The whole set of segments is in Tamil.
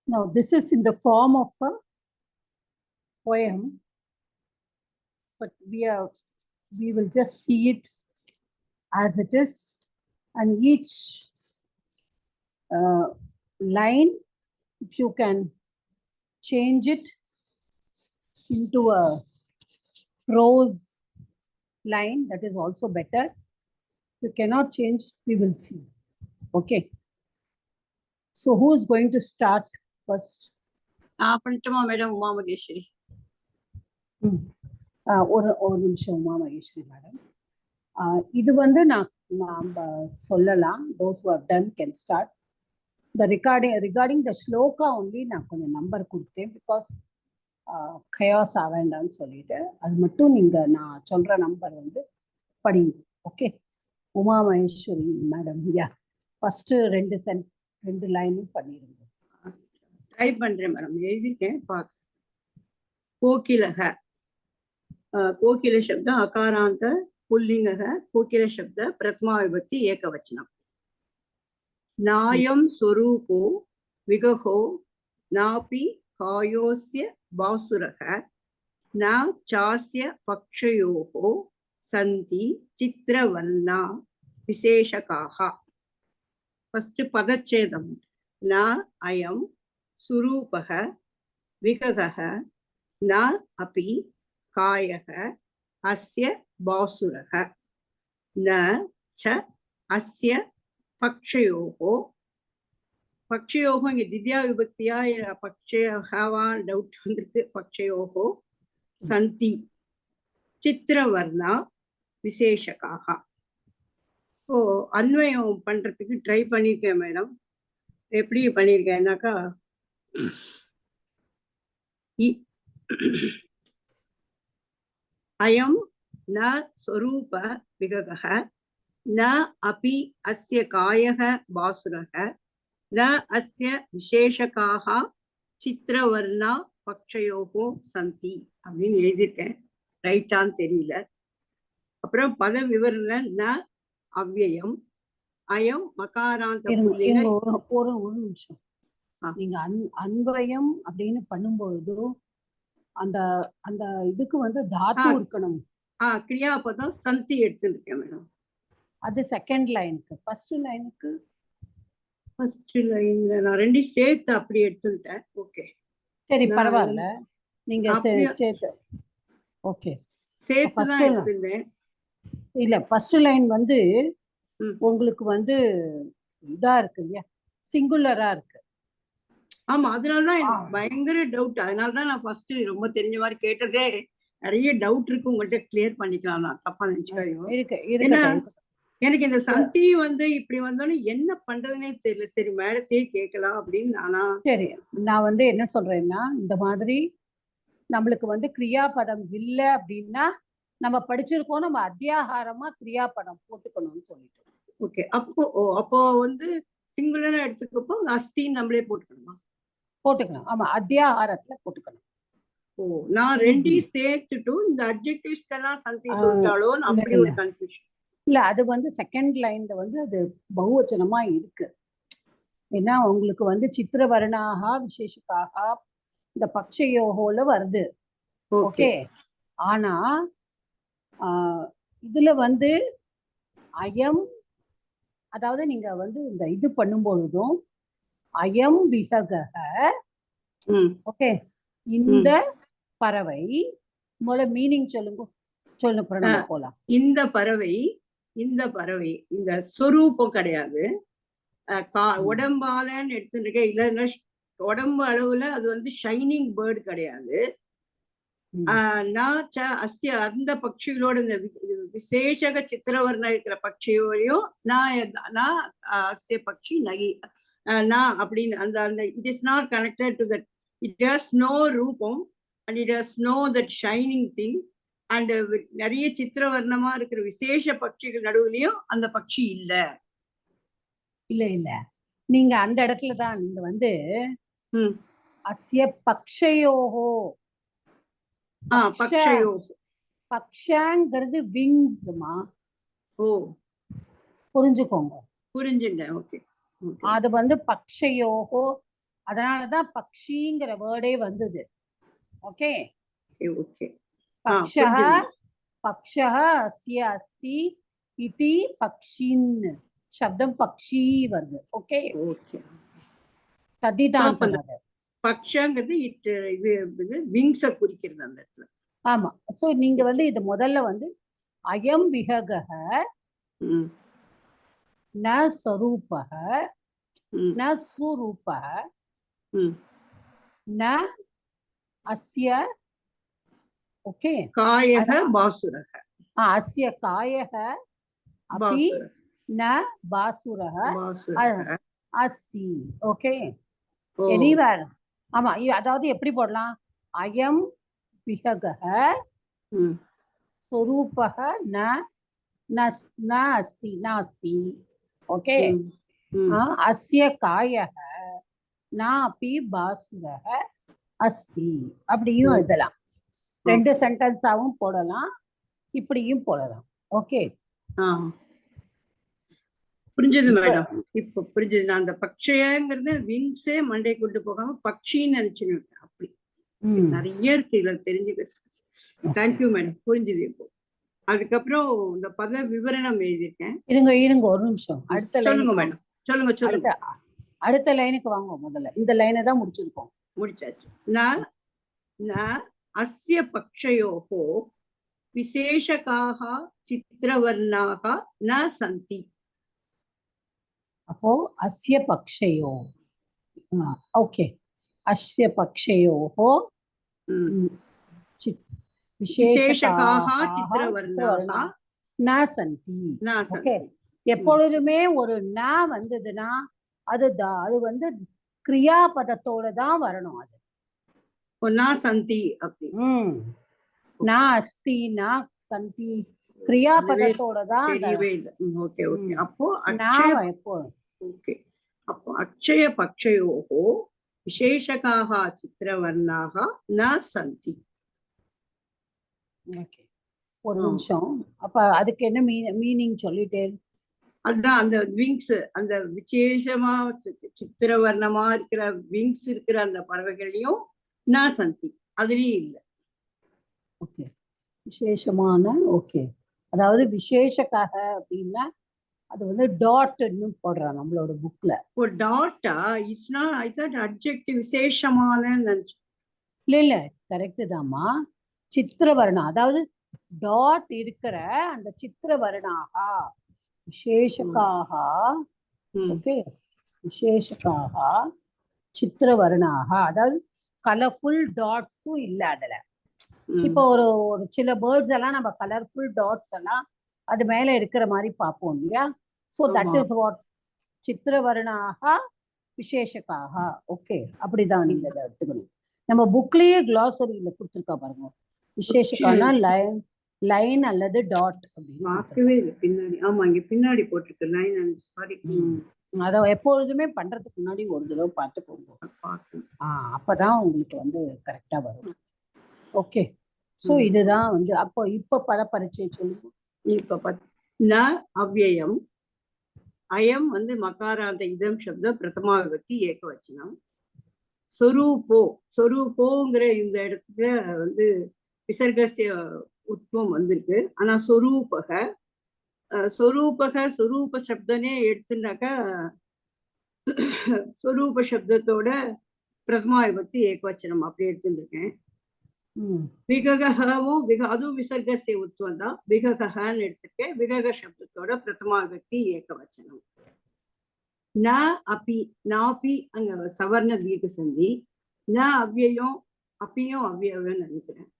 Now, this is in the form of a poem, but we will just see it as it is, and each line, if you can change it into a prose line, that is also better. If you cannot change, we will see. Okay. So who is going to start first? பண்ணிட்டோமா மேடம்? உமா மகேஸ்வரி. ஒரு நிமிஷம் உமா மகேஸ்வரி மேடம். இது வந்து நாம் சொல்லலாம். Those who have done can start. The regarding the shloka only நான் கொஞ்சம் நம்பர் கொடுத்தேன், பிகாஸ் chaos ஆவேண்டான்னு சொல்லிட்டு. அது மட்டும் நீங்க நான் சொல்ற நம்பர் வந்து படிங்க. ஓகே. உமா மகேஸ்வரி மேடம், யா, ஃபர்ஸ்ட் ரெண்டு லைனும் பண்ணிடுங்க. ட்ரை பண்றேன் மேடம். எழுதிருக்கேன். கோகிலக, கோகில शब्द अकारांत पुल्लिंगः, कोकिल शब्द प्रथमा विभक्ति एकवचनम्. नायं स्वरूपो विगहो नापि कायोस्य बासुरः, न चास्य पक्षयोः सन्ति चित्रवर्णा विशेषकाः. फर्स्ट पदच्छेदं. न अयं स्वरूपः विगहः न अपि कायः अस्य बासुरः, न च अस्य पक्षयोः. पक्षयोः இங்க திவ்யா விபக்தியா பக்ஷயஹவா டவுட் வந்திருக்கு. பக்ஷயோः சந்தி சித்திரவர்ணா விசேஷகாக. ஓ, அன்வயம் பண்றதுக்கு ட்ரை பண்ணியிருக்கேன் மேடம். எப்படி பண்ணியிருக்கேன்னாக்கா, अयं न स्वरूप विगगः न अपि अस्य कायः बासुरः, न अस्य विशेषकाः चित्रवर्णा पक्षयोः सन्ति அப்படின்னு எழுதியிருக்கேன். ரைட்டான்னு தெரியல. அப்புறம் பத விவரண ந அவ்யயம், அயம் மகாராந்த புல்லிங்க. ஒரு நிமிஷம். நீங்க அன்வயம் அப்படின்னு பண்ணும்பொழுது அந்த அந்த இதுக்கு வந்து தாத்து இருக்கணும். கிரியாபதம் சந்தி எடுத்துருக்கேன் மேடம். அது செகண்ட் லைனுக்கு. ஃபர்ஸ்ட் லைன்ல நான் ரெண்டு சேர்த்து அப்படி எடுத்துட்டேன். ஓகே, சரி, பரவாயில்ல. நீங்க சேர்த்து ஓகே சேர்த்து தான் எடுத்துட்டேன். இல்ல, ஃபர்ஸ்ட் லைன் வந்து உங்களுக்கு வந்து இதா இருக்கு இல்லையா, சிங்குலரா இருக்கு. ஆமா, அதனாலதான் எனக்கு பயங்கர டவுட். அதனாலதான் நான் ஃபர்ஸ்ட் ரொம்ப தெரிஞ்ச மாதிரி கேட்டதே. நிறைய டவுட் இருக்கு, உங்கள்கிட்ட கிளியர் பண்ணிக்கலாம். நான் தப்பா நினைச்சுக்காதீங்க. எனக்கு இந்த சந்தி வந்து இப்படி வந்தோன்னு என்ன பண்றதுன்னே தெரியல. சரி, மேடத்தையே கேட்கலாம் அப்படின்னு நானா. சரி, நான் வந்து என்ன சொல்றேன்னா, இந்த மாதிரி நம்மளுக்கு வந்து கிரியாபதம் இல்லை அப்படின்னா நம்ம படிச்சிருக்கோம், நம்ம அத்தியாகாரமா கிரியாபதம் போட்டுக்கணும்னு சொல்லிட்டு. ஓகே, அப்போ வந்து சிங்குலரா எடுத்துக்கப்போ அஸ்தின்னு நம்மளே போட்டுக்கணுமா? போட்டுக்கலாம். ஆமா, அத்தியாகாரத்துல போட்டுக்கணும். ஓ, நான் ரெண்டையும் சேர்த்துட்டு இந்த அட்ஜெக்டிவ்ஸ்க்கெல்லாம் சந்தி சொல்லிட்டாலோ அப்படி ஒரு கன்ஃபியூஷன். இல்ல, அது வந்து செகண்ட் லைன்ல வந்து அது பகுவச்சனமா இருக்கு. ஏன்னா உங்களுக்கு வந்து சித்திரவர்ணாக விசேஷக்காக இந்த பக்ஷயோகோல வருது. ஓகே, ஆனா இதுல வந்து அயம், அதாவது நீங்க வந்து இந்த இது பண்ணும்பொழுதும் அயம் விசகக, ஓகே, இந்த பறவை, முதல்ல மீனிங் சொல்லுங்க. போலாம். இந்த பறவை இந்த சொரூபம் கிடையாது. உடம்பாலன்னு எடுத்துருக்கேன். இல்ல, உடம்பு அளவுல அது வந்து ஷைனிங் பேர்டு கிடையாது. அந்த பட்சிகளோட இந்த விசேஷக சித்திரவர்ண இருக்கிற பட்சியோடையும் நான் பட்சி நகி நான் அப்படின்னு அந்த it is not connected to that. It has no ரூபம் and it has no that shining thing. And நிறைய சித்திரவர்ணமா இருக்கிற விசேஷ பட்சிகள் நடுவுலயும் அந்த பட்சி இல்ல. நீங்க அந்த இடத்துல தான் நீங்க வந்து அஸ்ய பக்ஷயோஹோ, பக்ஷங்கிறது விங்ஸ்மா. ஓ, புரிஞ்சுக்கோங்க. புரிஞ்சுட்டேன். ஓகே, அது வந்து பக்ஷயோஹோ அதனாலதான் பக்ஷிங்கிற வேர்டே வந்தது. Okay, okay okay. பக்ஷः பக்ஷः அஸ்ய அஸ்தி இதி பக்ஷின் சப்தம் பக்ஷி வருது. Okay okay. ததிதான் பக்ஷங்கிறது இது விங்ஸ குறிக்கிறது அந்த இடத்துல. ஆமா. சோ நீங்க வந்து இது முதல்ல வந்து அயம் விஹகஹ ந ஸ்வரூபஹ ந சுரூபஹ ந அஸ்ய ஓகே காயக பாசுரக அஸ்ய காயக அப்பி ந பாசுரக அஸ்தி. Okay anywhere. ஆமா, அதாவது எப்படி போடலாம்? அயம் விஹகஹ ஸ்வரூபஹ ந அஸ்தி நாஸ்தி. ஓகே அஸ்ய காயக நாபி பாசுரக அஸ்தி. அப்படியும் எழுதலாம். 2 சென்டென்ஸாவும் போடலாம், இப்படியும் போடலாம். ஓகே புரிஞ்சது மேடம். இப்ப புரிஞ்சது. நான் அந்த பக்ஷயங்கிறது விங்ஸே மண்டே கொண்டு போகாம பக்ஷின்னு நினைச்சுன்னு அப்படி நிறைய இருக்கு இதுல தெரிஞ்சுக்க. தேங்க்யூ மேடம், புரிஞ்சுது. இப்போ அதுக்கப்புறம் இந்த பத விவரணம் எழுதியிருக்கேன். இருங்க ஒரு நிமிஷம். அடுத்த சொல்லுங்க மேடம், சொல்லுங்க. அடுத்த லைனுக்கு வாங்க. முதல்ல இந்த லைனை தான் முடிச்சிருக்கோம். முடிச்சாச்சு. ந அஸ்ய பக்ஷயோஹோ விசேஷகாஹ சித்திரவர்ணாக ந சந்தி. அப்போ அஸ்ய பக்ஷயோ ஓகே அஸ்ய பக்ஷயோஹோ விசேஷகாஹ சித்திரவர்ணாக ந சந்தி. ஓகே எப்பொழுதுமே ஒரு ந வந்ததுன்னா அது வந்து கிரியாபதத்தோட தான் வரணும். அது ந சந்தி அப்படி ந அஸ்தி ந சந்தி கிரியாபதத்தோட தான். Okay okay. அப்போ அக்ஷய பக்ஷயோஹோ விசேஷகாஹ சித்திரவர்ணாக ந சந்தி. ஓகே ஒரு நிமிஷம். அப்ப அதுக்கு என்ன மீனிங் சொல்லிட்டேன்? அதுதான் அந்த விங்ஸ், அந்த விசேஷமா சித்திரவர்ணமா இருக்கிற விங்ஸ் இருக்கிற அந்த பறவைகளையும் ந சந்தி அதுலயும் இல்லை. ஓகே விசேஷமான. ஓகே அதாவது விசேஷக்காக அப்படின்னா அது வந்து டாட்னு போடுறாங்க நம்மளோட புக்ல. ஒரு tata? It's not. I thought adjective விசேஷமான. இல்ல கரெக்ட் தாம்மா. சித்திரவர்ணம் அதாவது டாட் இருக்கிற அந்த சித்திரவர்ணாக விசேஷக்காக. ஓகே விசேஷக்காக சித்திரவர்ணாக அதாவது கலர்ஃபுல் டாட்ஸும் இல்ல அதுல. இப்போ ஒரு சில பேர்ட்ஸ் எல்லாம் நம்ம கலர்ஃபுல் டாட்ஸ் எல்லாம் அது மேல இருக்கிற மாதிரி பார்ப்போம் இல்லையா? சோ தட் இஸ் வாட் சித்திரவர்ணாக விசேஷக்காக. ஓகே அப்படிதான் நீங்க அதை எடுத்துக்கணும். நம்ம புக்லயே கிளாசரியில கொடுத்துருக்கா பாருங்க. விசேஷக்கான லைன் அல்லது டாட் அப்படின்னு பின்னாடி. ஆமா இங்க பின்னாடி போட்டிருக்கு லைன். சாரி. அதை எப்பொழுதுமே பண்றதுக்கு முன்னாடி ஒரு தடவை பார்த்துக்கோங்க. அப்பதான் உங்களுக்கு வந்து கரெக்டா வரும். ஓகே சோ இதுதான் வந்து அப்போ இப்ப பல பரிச்சை சொல்லுங்க. இப்ப ந அவ்யயம் அயம் வந்து மகாராந்த இதம் சப்தம் பிரதமா விபக்தி ஏகவச்சனம். சொரூபோங்கிற இந்த இடத்துல வந்து விசர்கசிய உத்வம் வந்திருக்கு. ஆனா சொரூப சப்தனே எடுத்துனாக்கா சொரூப சப்தத்தோட பிரதமா விபக்தி ஏகவச்சனம் அப்படி எடுத்துருக்கேன். விககவும் அதுவும் விசர்கசிய உத்வம் தான். விககன்னு எடுத்திருக்கேன். விகக சப்தத்தோட பிரதமா விபக்தி ஏகவச்சனம். ந அப்பி நாப்பி அங்க சவர்ண தீர்க்க சந்தி. ந அவ்யயம் அப்பியும் அவ்யயம்னு நினைக்கிறேன்.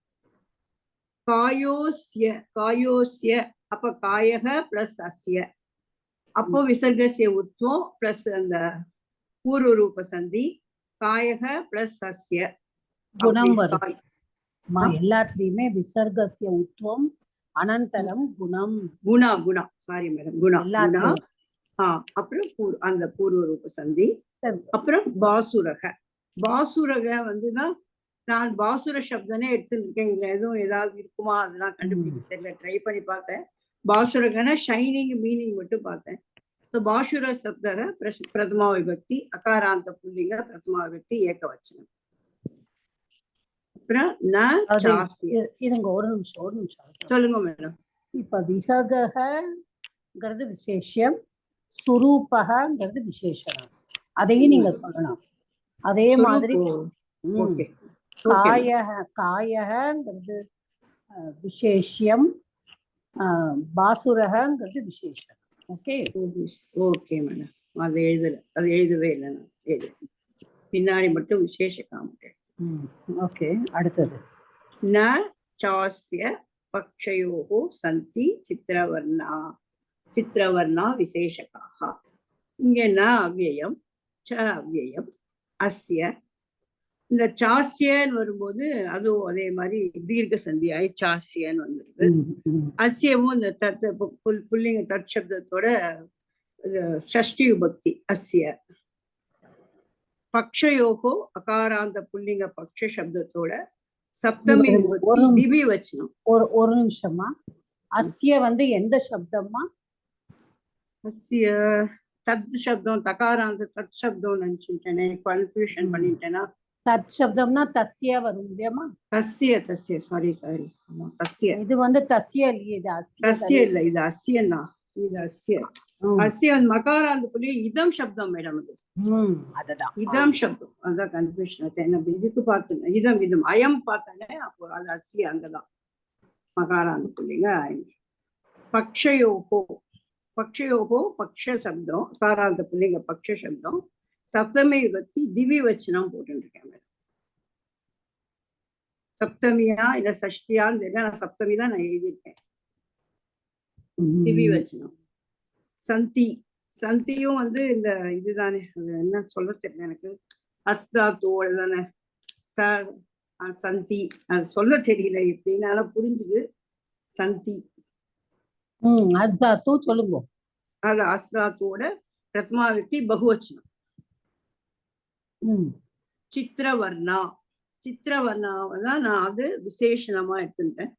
காயோஸ்ய அப்ப காயக பிளஸ் அஸ்ய அப்போ விசர்கசிய உத்வம் பிளஸ் அந்த பூர்வ ரூப சந்தி காயக பிளஸ் அஸ்ய குணம் வரும். எல்லாத்துலயுமே விசர்கசிய உத்வம் அனந்தரம் குணா சாரி மேடம் குணா. அப்புறம் அந்த பூர்வ ரூப சந்தி. அப்புறம் பாசுரக வந்துதான் நான் பாசுர சப்தனே எடுத்துருக்கேன். இல்ல எதுவும் ஏதாவது இருக்குமா அதெல்லாம் கண்டுபிடிக்க தெரியல. ட்ரை பண்ணி பார்த்தேன். பாசுரகனா ஷைனிங் மீனிங் மட்டும் பார்த்தேன். So Bashura Sabdaha Prathama Vibhakti, Akaranta Pullinga, Prathama Vibhakti, Ekavachanam. அப்புறம் ந சாஸ்ய. இதுங்க ஒரு நிமிஷம் சொல்லுங்க மேடம். இப்ப விஹகங்கிறது விசேஷம், சுரூபகங்கிறது விசேஷனம். அதையும் நீங்க சொல்லணும். அதே மாதிரி காயகங்கிறது விசேஷம், பாசுரகங்கிறது விசேஷம். Okay okay madam. அது எழுதவே இல்லை நான். பின்னாடி மட்டும் விசேஷ காமெண்ட். ஓகே, அடுத்தது ந சாஸ்ய பக்ஷயோஹோ சந்தி சித்திரவர்ணா விசேஷகாக. இங்க ந அவ்யயம், ச அவ்யயம், அஸ்ய. இந்த சாஸ்யன்னு வரும்போது அதுவும் அதே மாதிரி தீர்க்க சந்தியாய் சாஸ்யன்னு வந்துருக்கு. அஸ்யமும் இந்த புல்லிங்க தற்சப்தத்தோட ஷஷ்டி விபக்தி அஸ்ய. பக்ஷயோகோ அகாராந்த புல்லிங்க பக்ஷ சப்தத்தோட சப்தமி விபக்தி திவி வச்சனம். ஒரு நிமிஷமா, அஸ்ய வந்து எந்த சப்தமா? அஸ்ய தத் சப்தம், தகாராந்த தத் சப்தம் நினைச்சுட்டேனே, கன்ஃபியூஷன் பண்ணிட்டேனா. தத் சப்தம்னா தஸ்ய வரும் இல்லையாமா? தஸ்ய சாரி ஆமா தஸ்ய. இது வந்து தஸ்ய இல்லையே, இது அஸ்ய. தஸ்ய இல்ல, இது அஸ்யன்னா. இது அஸ்ய. அஸ்ய மகாராந்த புள்ளி இதம் சப்தம் மேடம். அது அதுதான் இதம் சப்தம். அதான் கன்ஃபியூஷன். இதுக்கு பார்த்தேன், இதம் அயம் பார்த்தானே, அப்போ அது அஸ்ய. அங்கதான் மகாராந்த புள்ளிங்க அயம். பக்ஷயோகோ பக்ஷ சப்தம், அகாராந்த புள்ளிங்க பக்ஷ சப்தம், சப்தமி விபக்தி திவி வச்சனம் போட்டுருக்கேன் மேடம். சப்தமியா இல்ல சஷ்டியான்னு தெரியல, நான் சப்தமி தான் நான் எழுதியிருக்கேன். திவி வச்சனம். சந்தியும் வந்து இந்த இதுதானே, என்ன சொல்ல தெரியல எனக்கு. அஸ்தாத்தோட தானே சந்தி, அது சொல்ல தெரியல எப்படின்னால புரிஞ்சுது. சந்தி அஸ்தாத்து சொல்லுங்க. அது அஸ்தாத்தோட பிரத்மா விபக்தி பகுவச்சனம். சித்திரவர்ணாவதான் நான் அது விசேஷணமா எடுத்துட்டேன்.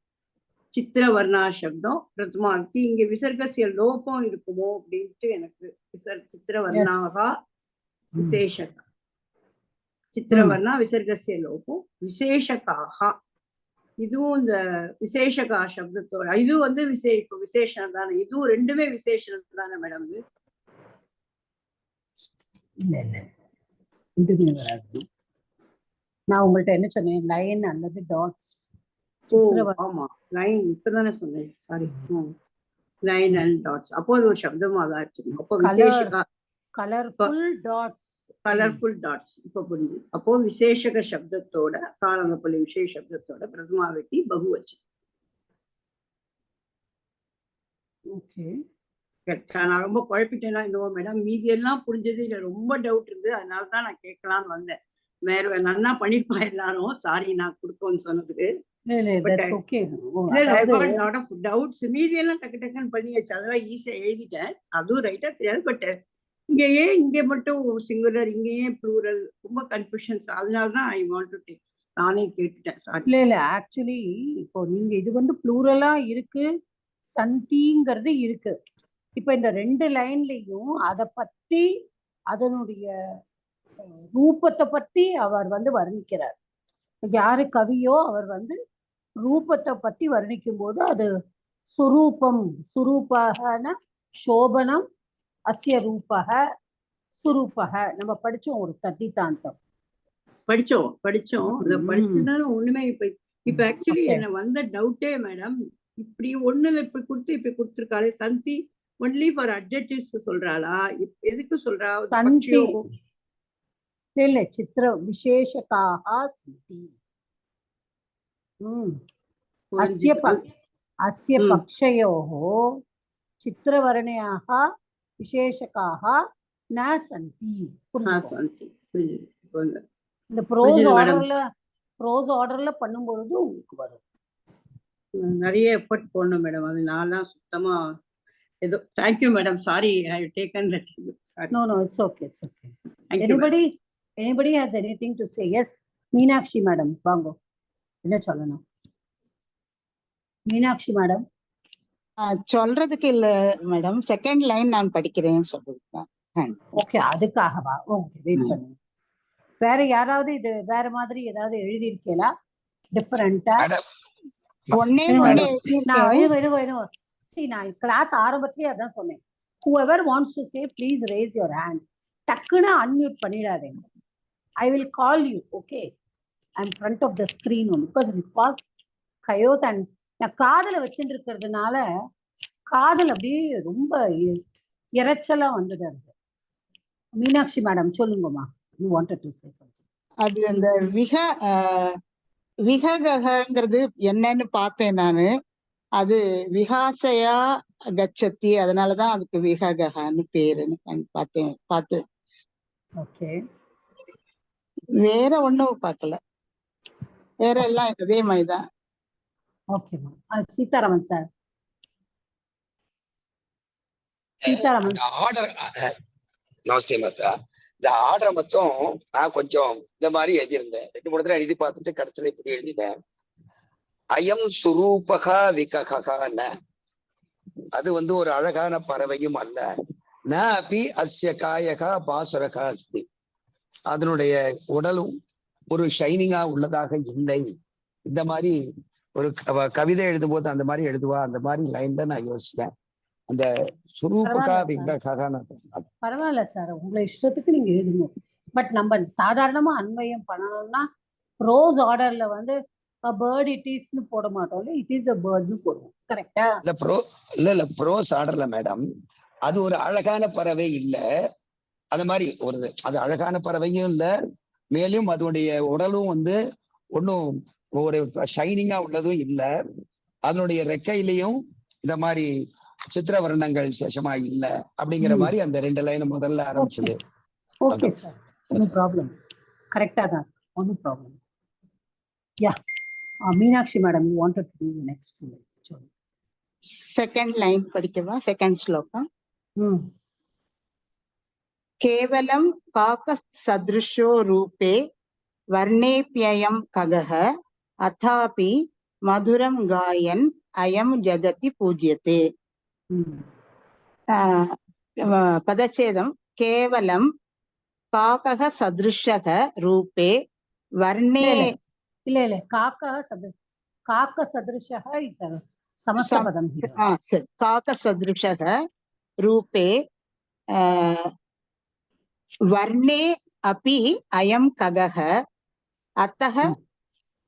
சித்திரவர்ணா சப்தம் பிரதமா விபக்தி. இங்க விசர்கசிய லோபம் இருக்குமோ அப்படின்ட்டு எனக்கு. சித்திரவர்ணாகா விசேஷகா, சித்திரவர்ணா விசர்கசிய லோபம் விசேஷகாக. இதுவும் இந்த விசேஷகா சப்தத்தோட இது வந்து விசேஷனம் தானே. இதுவும் ரெண்டுமே விசேஷனம் தானே மேடம்? இது வராது. நான் உங்கள்ட்ட என்ன சொன்னேன், லைன் அல்லது டாட்ஸ். ஆமா லைன் இப்பதானே சொன்னேன், சாரி. லைன் அண்ட் டாட்ஸ், அப்போ அது ஒரு சப்தமா தான் எடுத்துக்கணும். அப்போ விசேஷகா கலர்ஃபுல் டாட்ஸ். இப்ப புரியுது. அப்போ விசேஷக சப்தத்தோட காரணப்பள்ளி விசேஷ சப்தத்தோட பிரதமா விபக்தி பகுவச்சனம். ஓகே, நான் ரொம்ப குழப்பிட்டேன்னா என்னவோ மேடம். மீதி எல்லாம் புரிஞ்சது, இல்ல ரொம்ப டவுட் இருந்தது, அதனாலதான் நான் கேட்கலான்னு வந்தேன். வேற நன்னா பண்ணிருப்பா எல்லாரும். சாரி நான் கொடுக்கணும்னு சொன்னதுக்கு. டவுட்ஸ் மீதி எல்லாம் டக்கு டக்குன்னு பண்ணியாச்சு. அதெல்லாம் ஈஸியா எழுதிட்டேன். அதுவும் ரைட்டா தெரியாது. பட் இங்க மட்டும் சிங்குலர், இங்க ஏன் ப்ளூரல், ரொம்ப கன்ஃபியூஷன்ஸ். அதனாலதான் ஐ வாண்ட் டு டேக், நானே கேட்டுட்டேன். சாரி. இல்ல ஆக்சுவலி இப்போ நீங்க இது வந்து ப்ளூரலா இருக்கு, சந்திங்கிறது இருக்கு. இப்ப இந்த ரெண்டு லைன்லயும் அதை பத்தி, அதனுடைய ரூபத்தை பத்தி அவர் வந்து வர்ணிக்கிறார். யாரு கவியோ அவர் வந்து ரூபத்தை பத்தி வர்ணிக்கும் போது அது சுரூபம், சுரூபகன சோபனம், அஸ்ய ரூபக சுரூபக. நம்ம படிச்சோம் ஒரு தத்தித்தாந்தம் படிச்சோம். அதை படிச்சுதான் ஒண்ணுமே. இப்ப ஆக்சுவலி என்ன வந்த டவுட்டே மேடம், இப்படி ஒண்ணுல இப்படி கொடுத்திருக்காளே சந்தி ஒன்லி ஃபார் அட்ஜெக்டிவ்ஸ் சொல்றாளா, எதுக்கு சொல்றா? இல்ல சித்திர விசேஷகாக சந்தி. அஸ்ய பக்ஷயோः சித்திரவர்ணயாः விசேஷகாக ந சந்தி. இந்த ப்ரோஸ் ஆர்டர்ல பண்ணும்பொழுது உங்களுக்கு வரும். நிறைய எஃபர்ட் போடணும் மேடம். அது நான்லாம் சுத்தமா ஏதோ. Thank you madam. Sorry, I have taken that. No, it's okay. Anybody has anything to say? Yes, Meenakshi madam, வாங்க. என்ன சொல்லணும் மீனாட்சி மேடம்? சொல்றதுக்கு இல்ல மேடம், செகண்ட் லைன் நான் படிக்கிறேன்னு சொல்றதுதான். ஓகே, அதுக்காகவா? ஓகே, வெயிட் ம். பண்ணுங்க. வேற யாராவது இது வேற மாதிரி ஏதாவது எழுதி இருக்கீங்களா டிஃபரெண்டா? மேடம் ஒன்னே இருங்க, ஒண்ணு இருங்க. நான் எழுதியிருக்கேன். இருங்க. See, நான் கிளாஸ் ஆரம்பத்திலேயே அதான் சொன்னேன். whoever wants to say, please raise your hand. டக்குன்னு அன்மியூட் பண்ணிடாதீங்க. I will call you, okay? I'm front of the screen only because it was chaos and நான் காதுல வச்சுட்டு இருக்கிறதுனால காதல் அப்படியே ரொம்ப இரைச்சலா வந்தது. அது மீனாட்சி மேடம் சொல்லுங்கம்மா. You wanted to say something. அது அந்த விககங்கிறது என்னன்னு பார்த்தேன் நானு. அது விகாசையா கச்சத்தி, அதனாலதான் அதுக்கு விககன்னு பேருன்னு பார்த்தேன். ஓகே, வேற ஒண்ணும் பார்க்கல, வேற எல்லாம் அதே மாதிரிதான். ஓகேம்மா. சீதாராமன் சார். சீதாராமன். அந்த ஆர்டர் நமஸ்தே மாத்தா, இந்த ஆர்டர் மொத்தம் நான் கொஞ்சம் இந்த மாதிரி எழுதியிருந்தேன். 2-3 தடவை எழுதி பார்த்துட்டு கடைசியில இப்படி எழுதினேன். அயம் சுரூபகா விககன, அது வந்து ஒரு அழகான பறவையும் அல்ல. ந அபி அஸ்ய காயகா பாசுரகா அஸ்தி, அதனுடைய உடலும் ஒரு ஷைனிங்கா உள்ளதாக இல்லை. இந்த மாதிரி ஒரு கவிதை எழுதும் போது அந்த மாதிரி எழுதுவா, அந்த மாதிரி லைன்ல நான் யோசிச்சேன். அந்த சுரூபகா விககன. பரவாயில்ல சார், உங்களை இஷ்டத்துக்கு நீங்க எழுதுங்க. பட் நம்ம சாதாரணமா அன்வயம் பண்ணணும்னா ரோஸ் ஆர்டர்ல வந்து a bird it isன்னு போட மாட்டோம், it is a birdன்னு போடுவோம். கரெக்டா? இல்ல ப்ரோஸ் ஆர்டர்ல மேடம், அது ஒரு அழகான பறவை இல்ல. அது மாதிரி அது அழகான பறவையும் இல்ல, மேலும் அதனுடைய உடலும் வந்து ஒன்னும் ஒரு ஷைனிங்கா உள்ளதும் இல்ல. அதனுடைய ரெக்கையிலையும் இந்த மாதிரி சித்திர வர்ணங்கள் சேஷமா இல்ல அப்படிங்கிற மாதிரி அந்த 2 லைன் முதல்ல ஆரம்பிச்சது. Okay sir, no problem. கரெக்டா தான், no problem. Yeah, Meenakshi madam, you wanted to do the next two lines. Second line படிக்கவா? செகண்ட் ஸ்லோகம். கேவலம் காக்க சத்ருஷோ ரூபே வர்ணேப்யயம் ககஹ அதாபி மதுரம் காயன் அயம் ஜகதி பூஜ்யதே. பதச்சேதம். கேவலம் காக்கக சத்ருஷக ரூபே வர்ணே. இல்ல காக்க சத்ருஷக இஸ் சமஸ்தபதம். காக்க சத்ருஷக ரூபே வர்ணே அபி அயம் ககஹ அத்தஹ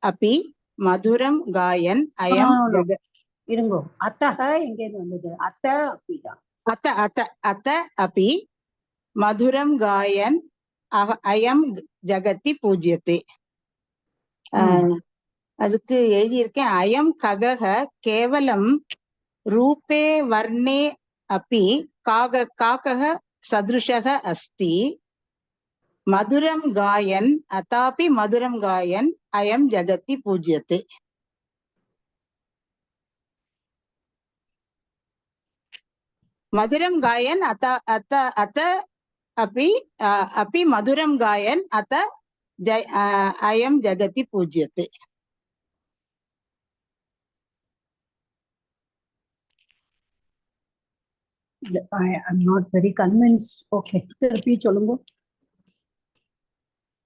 அபி மதுரம் காயன் அயம். இருங்கோ, அத்தஹ எங்க வந்தது? அத்த அப்பிதான். அத்த அபி மதுரம் காயன் அயம் ஜகதி பூஜ்யதே. அதுக்கு எழுதியிருக்கேன், அயம் ககஹ கேவலம் ரூபே வர்ணே அபி காக்கக சத்ருஷக அஸ்தி மதுரம் காயன் அதாபி மதுரம் காயன் அயம் ஜகதி பூஜ்யதே. மதுரம் காயன் அத்த அபி மதுரம் காயன் அத்த அயம் ஜகதி பூஜ்யதே. I am not very convinced. Okay, திருப்பி சொல்லுங்க.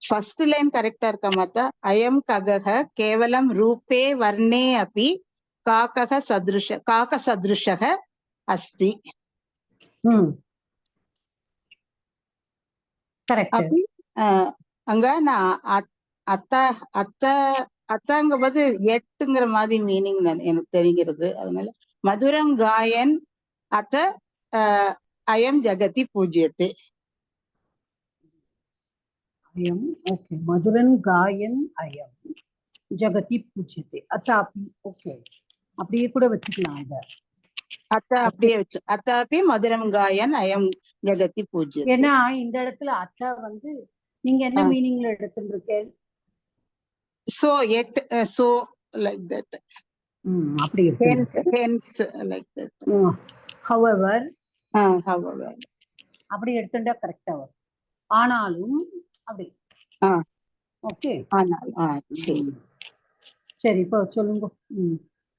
ஃபர்ஸ்ட் லைன் கரெக்டா இருக்கா மாத்தா? அயம் ககஹ கேவலம் ரூபே வர்ணே அபி காக்க சத்ருஷக அஸ்தி. கரெக்ட். அங்க நான் அத்தங்க போது எட்டுங்கிற மாதிரி மீனிங் எனக்கு தெரிகிறது. அதனால மதுரம் காயன் அத்த அயம் ஜகதி பூஜ்யதே. அயம். ஓகே, மதுரன் காயன் அயம் ஜகதி பூஜ்யதே. அத்தாபி. ஓகே, அப்படியே கூட வச்சுக்கலாம். அத்த அப்படியே வச்சு அத்தாபி மதுரம் காயன் அயம் ஜகதி பூஜ்யதே. ஏன்னா இந்த இடத்துல அத்த வந்து நீங்க என்ன மீனிங்ல எடுத்துருக்கீங்க? சோ எட் சோ லைக் தட். அப்படி hence like that. however அப்படி எடுத்துட்டா கரெக்டா வரும். ஆனாலும் அப்படி. ஓகே, சரி இப்போ சொல்லுங்க,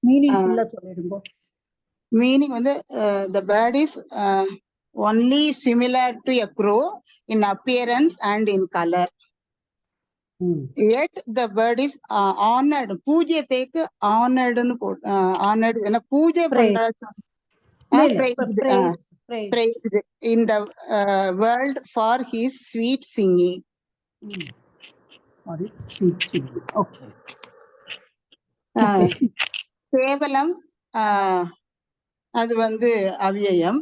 மீனிங் ஃபுல்லா சொல்லிடுங்க. meaning வந்து the bird is only similar to a crow in appearance and in color. Yet the bird is honored. பூஜ்யத்துக்கு honored னு honored என்ன பூஜை பண்ற praised in the world for his sweet singing. Okay. கேவலம் அது வந்து அவ்யயம்.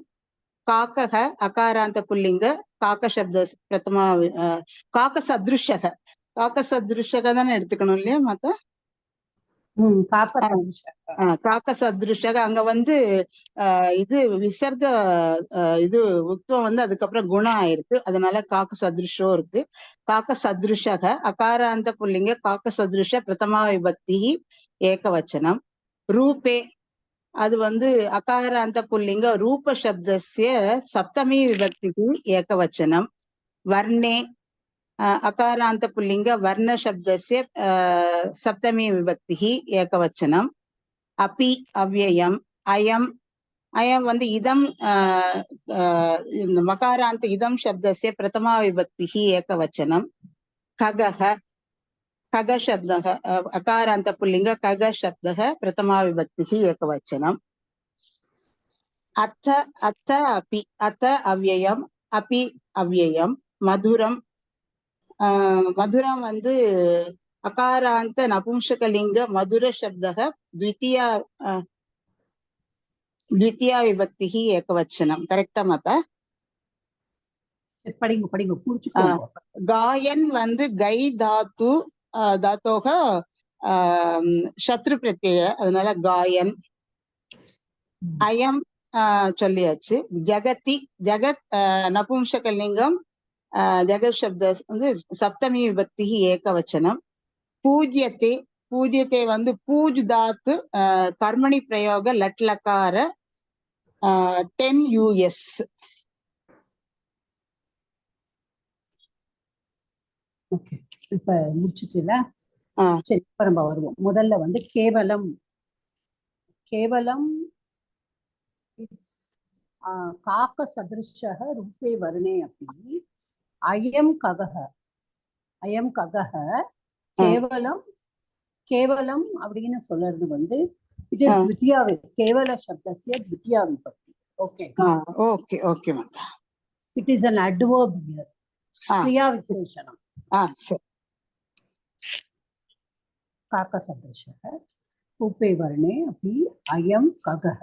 காக்கக அகாராந்த புல்லிங்க காக்க சப்த பிரதமா காக்க சத்ருஷக தானே எடுத்துக்கணும் இல்லையா மத்த காக்க சத்ருஷக அங்க வந்து இது விசர்க இது உத்துவம் வந்து அதுக்கப்புறம் குணம் ஆயிருக்கு, அதனால காக்க சத்ருஷோ இருக்கு. காக்க சத்ருஷக அகாராந்த புல்லிங்க காக்க சத்ருஷ பிரதமா விபக்தி ஏகவச்சனம். ரூபே அது வந்து அகாராந்த புல்லிங்க ரூப சப்தஸ்ய சப்தமி விபக்தி ஏகவச்சனம். வர்ணே அகாராந்த புல்லிங்க வர்ண சப்தஸ்ய சப்தமி விபக்தி ஏகவச்சனம். அபி அவ்யயம். அயம் அயம் வந்து இதம் இந்த மகாராந்த இதம் சப்தஸ்ய பிரதமா விபக்தி ஏகவச்சனம். ககஹ கக சப்தக அகாராந்த புல்லிங்க கக சப்தக பிரதமா விபக்தி ஏகவச்சனம். அத்த அத்த அபி அத்த அவ்யயம் அபி அவ்யயம். மதுரம் மதுரம் வந்து அகாராந்த நபும்சகலிங்க மதுர சப்தக த்விதியா விபக்தி ஏகவச்சனம். கரெக்டா மாதா? படிங்க. காயன் வந்து கை தாத்து தாத்தோக சத்ரு பிரத்யய, அதனால காயன். அயம் சொல்லியாச்சு. ஜகதி ஜகத் நபும்சகலிங்கம் ஜெகத் சப்த வந்து சப்தமி விபக்தி ஏகவச்சனம். பூஜ்யத்தை பூஜ்யத்தை வந்து பூஜ் தாத்து கர்மணி பிரயோக லட்லக்கார 10 US. ஓகே, இப்ப முடிச்சுச்சுல. சரி, இப்ப நம்ம வருவோம். முதல்ல வந்து கேவலம் காக்க சதிருஷக ரூபே வருணே அப்படி. அயம் ககஹ கேவலம் அப்படின்னு சொல்றது வந்து இட் இஸ் த்விதியா கேவல சப்தஸ்ய த்விதியா விபக்தி. Okay okay okay Mata. It is an adverb here. क्रिया विशेषणम. काक सदृशः रूपे वर्णे अपि अयं खगः.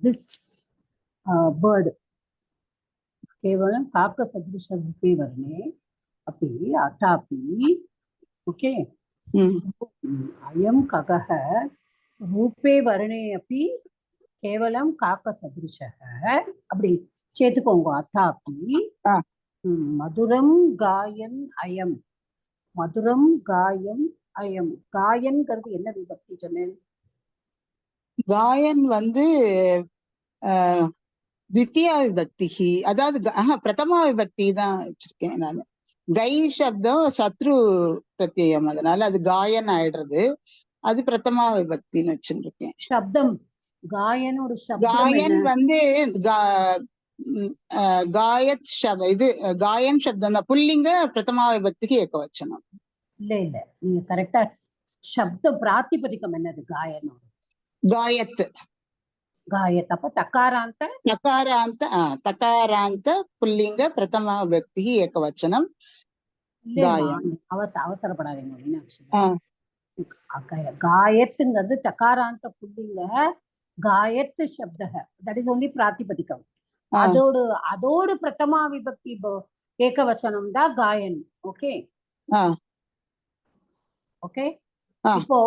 दिस bird केवलं काक सदृश रूपे वर्णे अपि अथापि. ओके, अयं खगः रूपे वर्णे अपि केवलं काक सदृशः அப்படி சேர்த்துக்கோங்க. அத்தாப்பி மதுரம் காயன் அயம். மதுரம் காயம் அயம். காயன்ங்கிறது என்ன விபக்தி சொன்னேன்? காயன் வந்து த்விதியா விபக்தி, அதாவது பிரதமா விபக்தி தான் வச்சிருக்கேன் நான். கை சப்தம் சத்ரு பிரத்யம், அதனால அது காயன் ஆயிடுறது. அது பிரதமா விபக்தின்னு வச்சுருக்கேன். சப்தம் காயனோட சப்தம் காயன் வந்து காயத் சப்த இது காயன் சப்தம் தான். புல்லிங்க பிரதமா விபக்திக்கு ஏகவச்சனம். இல்ல நீங்க கரெக்டா சப்த பிராத்திபதிகம் என்னது? காயனோட காயத் அப்ப தகாராந்த புல்லிங்க பிரதமா விபக்தி ஏகவச்சனம். அவசரப்படாதீங்க. காயத்துங்கிறது தகாராந்த புல்லிங்க காயத் சப்தக, தட் இஸ் ஒன்லி பிராத்திபதிகம். அதோடு பிரதமா விபக்தி ஏகவச்சனம் தான் காயன். Okay okay. இப்போ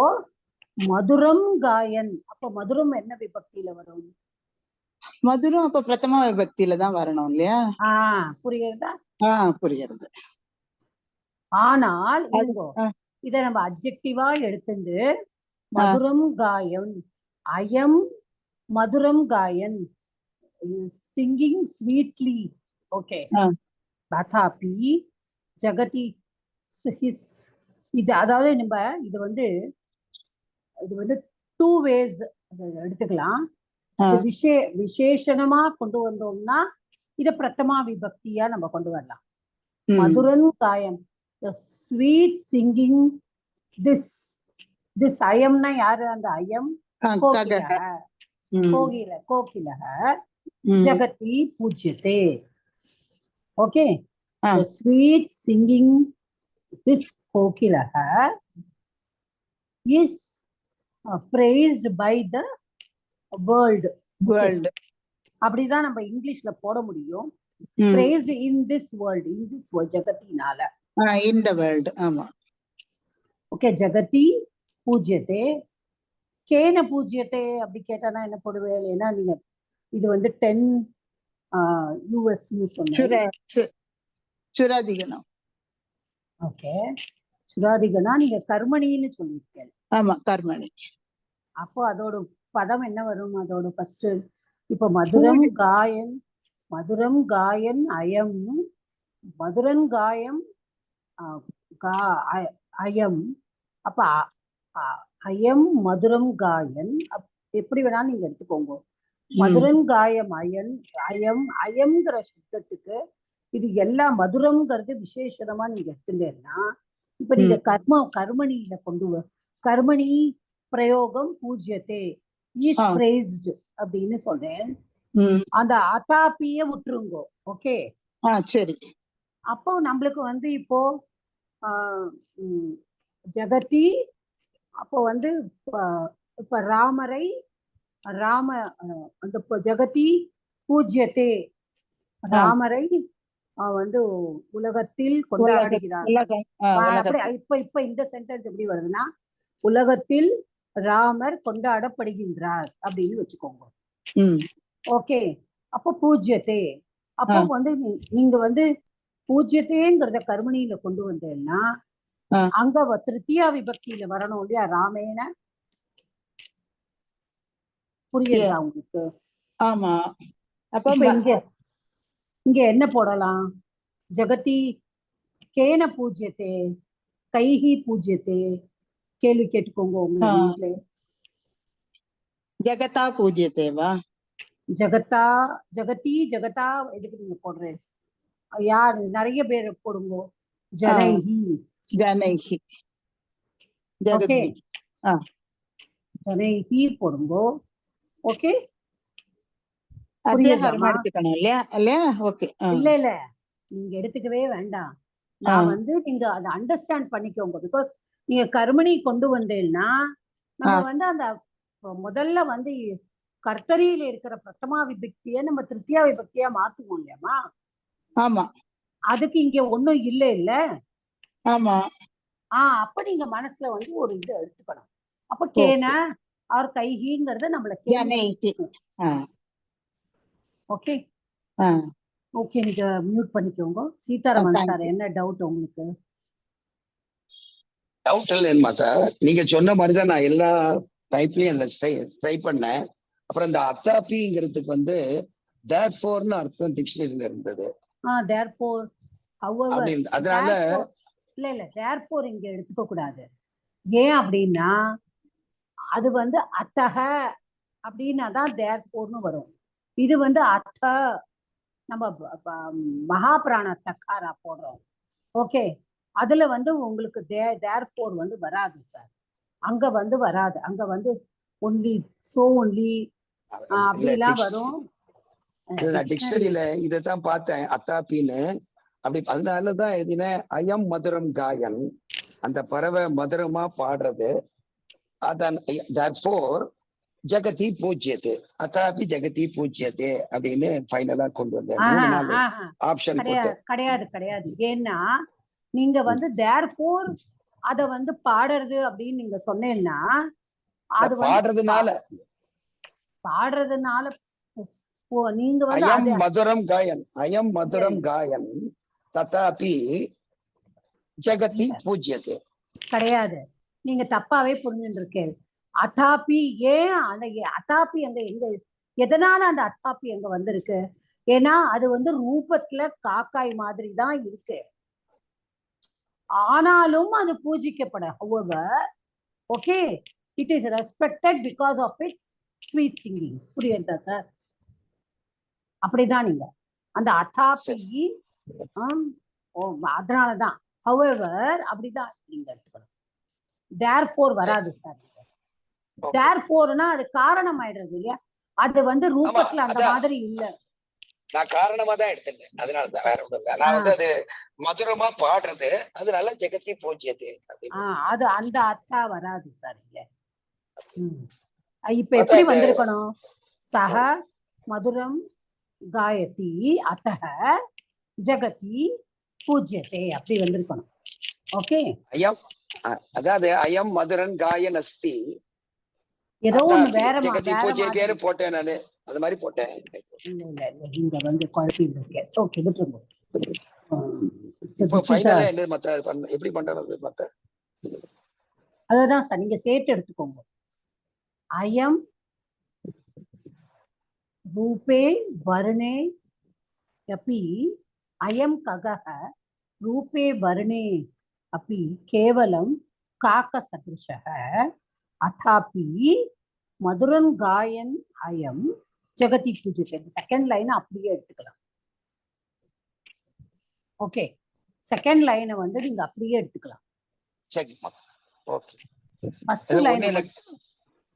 மதுரம் காயன், அப்ப மதுரம் என்ன விபக்தியில வரும்? மதுரம் அப்ப பிரதமா விபக்தியில தான் வரணும் இல்லையா? புரியுறதா? புரியுறது. ஆனால் இத நம்ம அட்ஜெக்டிவா எடுத்துட்டு மதுரம் காயம் அயம் மதுரம் காயன் சிங்கிங் ஸ்வீட்லி. ஓகே, ததாபி ஜகதி இது, அதாவது நம்ம இது வந்து டூ வேஸ் எடுத்துக்கலாம். இது விசேஷணமா கொண்டு வந்தோம்னா இத பிரதமா விபக்தியா நம்ம கொண்டு வரலாம். மதுரன் காயம், the sweet singing this ayamna யாரு? அந்த ayam கோகிலஹ, கோகிலஹ ஜகதி பூஜ்யதே. Okay, the sweet singing this kokilaha is praised by the world. அப்படிதான் நம்ம இங்கிலீஷ்ல போட முடியும். praised in this world ஜகத்தினால, in the world. ஆமா. ஓகே, ஜகதி பூஜ்யதே. கேன பூஜ்யதே அப்படி கேட்டானா என்ன போடுவேன்? ஏன்னா நீங்க இது வந்து 10 US சொன்னேன். சுராதிகணம். ஓகே, சுராதிகனா நீங்க கர்மணின்னு சொல்லியிருக்கேன். ஆமா, கர்மணி. அப்போ அதோட பதம் என்ன வரும்? அதோட ஃபர்ஸ்ட் இப்ப மதுரம் காயன் அயம், மதுரன் காயம் அயம். அப்ப அயம் மதுரம் காயன் எப்படி வேணாலும் நீங்க எடுத்துக்கோங்க. மதுரன் காயம் அயம்ங்கிற சப்தத்துக்கு இது எல்லா மதுரம்ங்கிறது விசேஷமா நீங்க எடுத்துட்டேன்னா, இப்ப நீங்க கர்மணியில கொண்டு கர்மணி பிரயோகம் பூஜ்யத்தே இஸ் praised அப்படின்னு சொல்றேன். அந்த அதாப்பிய விட்டுருங்கோ. ஓகே, சரி. அப்போ நம்மளுக்கு வந்து இப்போ ஜகதி, அப்போ வந்து இப்ப ராமரை அந்த ஜகதி பூஜ்யத்தே, ராமரை வந்து உலகத்தில் கொண்டாடுகிறார். இப்ப இந்த சென்டென்ஸ் எப்படி வருதுன்னா, உலகத்தில் ராமர் கொண்டாடப்படுகின்றார் அப்படின்னு வச்சுக்கோங்க. ஓகே, அப்போ பூஜ்யத்தே. அப்போ வந்து நீங்க வந்து பூஜ்யத்தேங்கிறத கர்மணியில கொண்டு வந்தேன்னா அங்க திருத்தியா விபக்தியில வரணும் இல்லையா? ராமேன. புரியுதா உங்களுக்கு? ஆமா. அப்ப இங்க என்ன போடலாம்? ஜகதி கேன பூஜ்யத்தே, கைஹி பூஜ்யத்தே. கேள்வி கேட்டுக்கோங்க உங்க வீட்டுல. ஜகதா பூஜ்யத்தேவா? ஜகதி ஜகதா எதுக்கு நீங்க போடுறேன்? யார் நிறைய பேர் போடுங்க. ஜனைஹி ஜனைஹி போடுங்க. ஓகே, இல்ல நீங்க எடுத்துக்கவே வேண்டாம். நான் வந்து நீங்க அதை அண்டர்ஸ்டாண்ட் பண்ணிக்கோங்க. பிகாஸ் நீங்க கர்மணி கொண்டு வந்தேன்னா நம்ம வந்து அந்த முதல்ல வந்து கர்த்தரியில இருக்கிற பிரதமா விபக்திய நம்ம திருத்தியா விபக்தியா மாத்துவோம் இல்லையாமா? ஆமா. அதுக்கு இங்க ஒண்ணும் இல்ல. ஆமா. அப்ப நீங்க மனசுல வந்து ஒரு இது எடுத்துக்கணும். அப்ப கேன ஆர் கைஹிங்கிறத நம்மள ஓகே. ஓகே, நீங்க மியூட் பண்ணிக்கோங்க. சீதாராமன் சார், என்ன டவுட் உங்களுக்கு? டவுட் இல்லைன்னு மாத்தா, நீங்க சொன்ன மாதிரிதான் நான் எல்லா டைப்லயும் ட்ரை பண்ணேன். அப்புறம் இந்த அத்தாப்பிங்கிறதுக்கு வந்து therefore-னு அர்த்தம் டிக்ஷனரியில இருந்தது. therefore, however, அதனால இல்ல therefore இங்க எடுத்துக்க கூடாது. ஏன் அப்படின்னா அது வந்து அத்தக அப்படின்னா தான் therefore-னு வரும். இது வந்து அத்த, நம்ம மகாபிராண தக்காரா போடுறோம். ஓகே, அதுல வந்து உங்களுக்கு therefore வந்து வராது சார். அங்க வந்து வராது. அங்க வந்து ஒன்லி அப்படிலாம் வரும். டிக்ஷனரியில இதைத்தான் பார்த்தேன் அத்தாப்பின்னு. அப்படி அதனாலதான் எழுதினேன் அயம் மதுரம் காயன், அந்த பறவை மதுரமா பாடுறது. அதான் therefore ஜகதி பூஜ்யத்தே, அத்தாப்பி ஜகதி பூஜ்யத்தே அப்படின்னு ஃபைனலா கொண்டு வந்தேன். ஆப்ஷன் கிடையாது. ஏன்னா நீங்க வந்து therefore அத வந்து பாடுறது அப்படின்னு நீங்க சொன்னேன்னா அது பாடுறதுனால நீங்க வந்து அயம் மதுரம் காயன் ததாபி ஜகதி பூஜ்யத்தே கிடையாது. நீங்க தப்பாவே புரிஞ்சுட்டு இருக்கேன். அத்தாப்பி ஏன் அந்த அத்தாப்பி அங்க எங்க, எதனால அந்த அத்தாப்பி அங்க வந்திருக்கு? ஏன்னா அது வந்து ரூபத்துல காக்காய் மாதிரி தான் இருக்கு. ஆனாலும் அது பூஜிக்கப்பட, however, okay, it is respected because of its sweet singing. புரியுதா சார்? அப்படிதான் நீங்க அந்த அதாபி அதனாலதான் ஹவெவர் அப்படிதான் நீங்க எடுத்துக்கணும். தேர்ஃபோர் வராது சார். தேர்ஃபோர்னா அது காரணம் ஆயிடுறது இல்லையா? அது வந்து ரூபத்துல அந்த மாதிரி இல்ல. நான் காரணமா தான் எடுத்தேன். அதனாலதான் வேற ஒண்ணும் இல்ல. நான் வந்து அது மதுரமா பாடுறது அதனால ஜெகத்தி பூஜ்யத்தை. அது அந்த அர்த்தா வராது சார் இங்க. இப்ப எப்படி வந்திருக்கணும்? சஹ மதுரம் காயதி அத்தஹ ஜெகதி பூஜ்யத்தை அப்படி வந்திருக்கணும். ஓகே. ஐயம் அதாவது ஐயம் மதுரன் காயன் அஸ்தி ஏதோ ஒண்ணு வேற ஜெகதி பூஜ்யத்தைன்னு போட்டேன் நானு. அது மாதிரி போட்டேன். இல்ல இங்க வந்து குழப்பம் இருக்கு. ஓகே விட்டுருங்க. இப்போ ஃபைனலா என்ன மத்த எப்படி பண்றது மத்த? அதுதான் சார் நீங்க சேர்த்து எடுத்துக்கோங்க. அயம் ரூபே வர்ணே अपि अयं खगः रूपे वर्णे अपि केवलं काकसदृशः अथापि मधुरं गायन् अयं जगति पूज्यते. செகண்ட் லைன் அப்படியே எடுத்துக்கலாம். ஓகே, செகண்ட் லைனை வந்து நீங்க அப்படியே எடுத்துக்கலாம். சரி மாத்தா. ஓகே. ஃபர்ஸ்ட் லைன்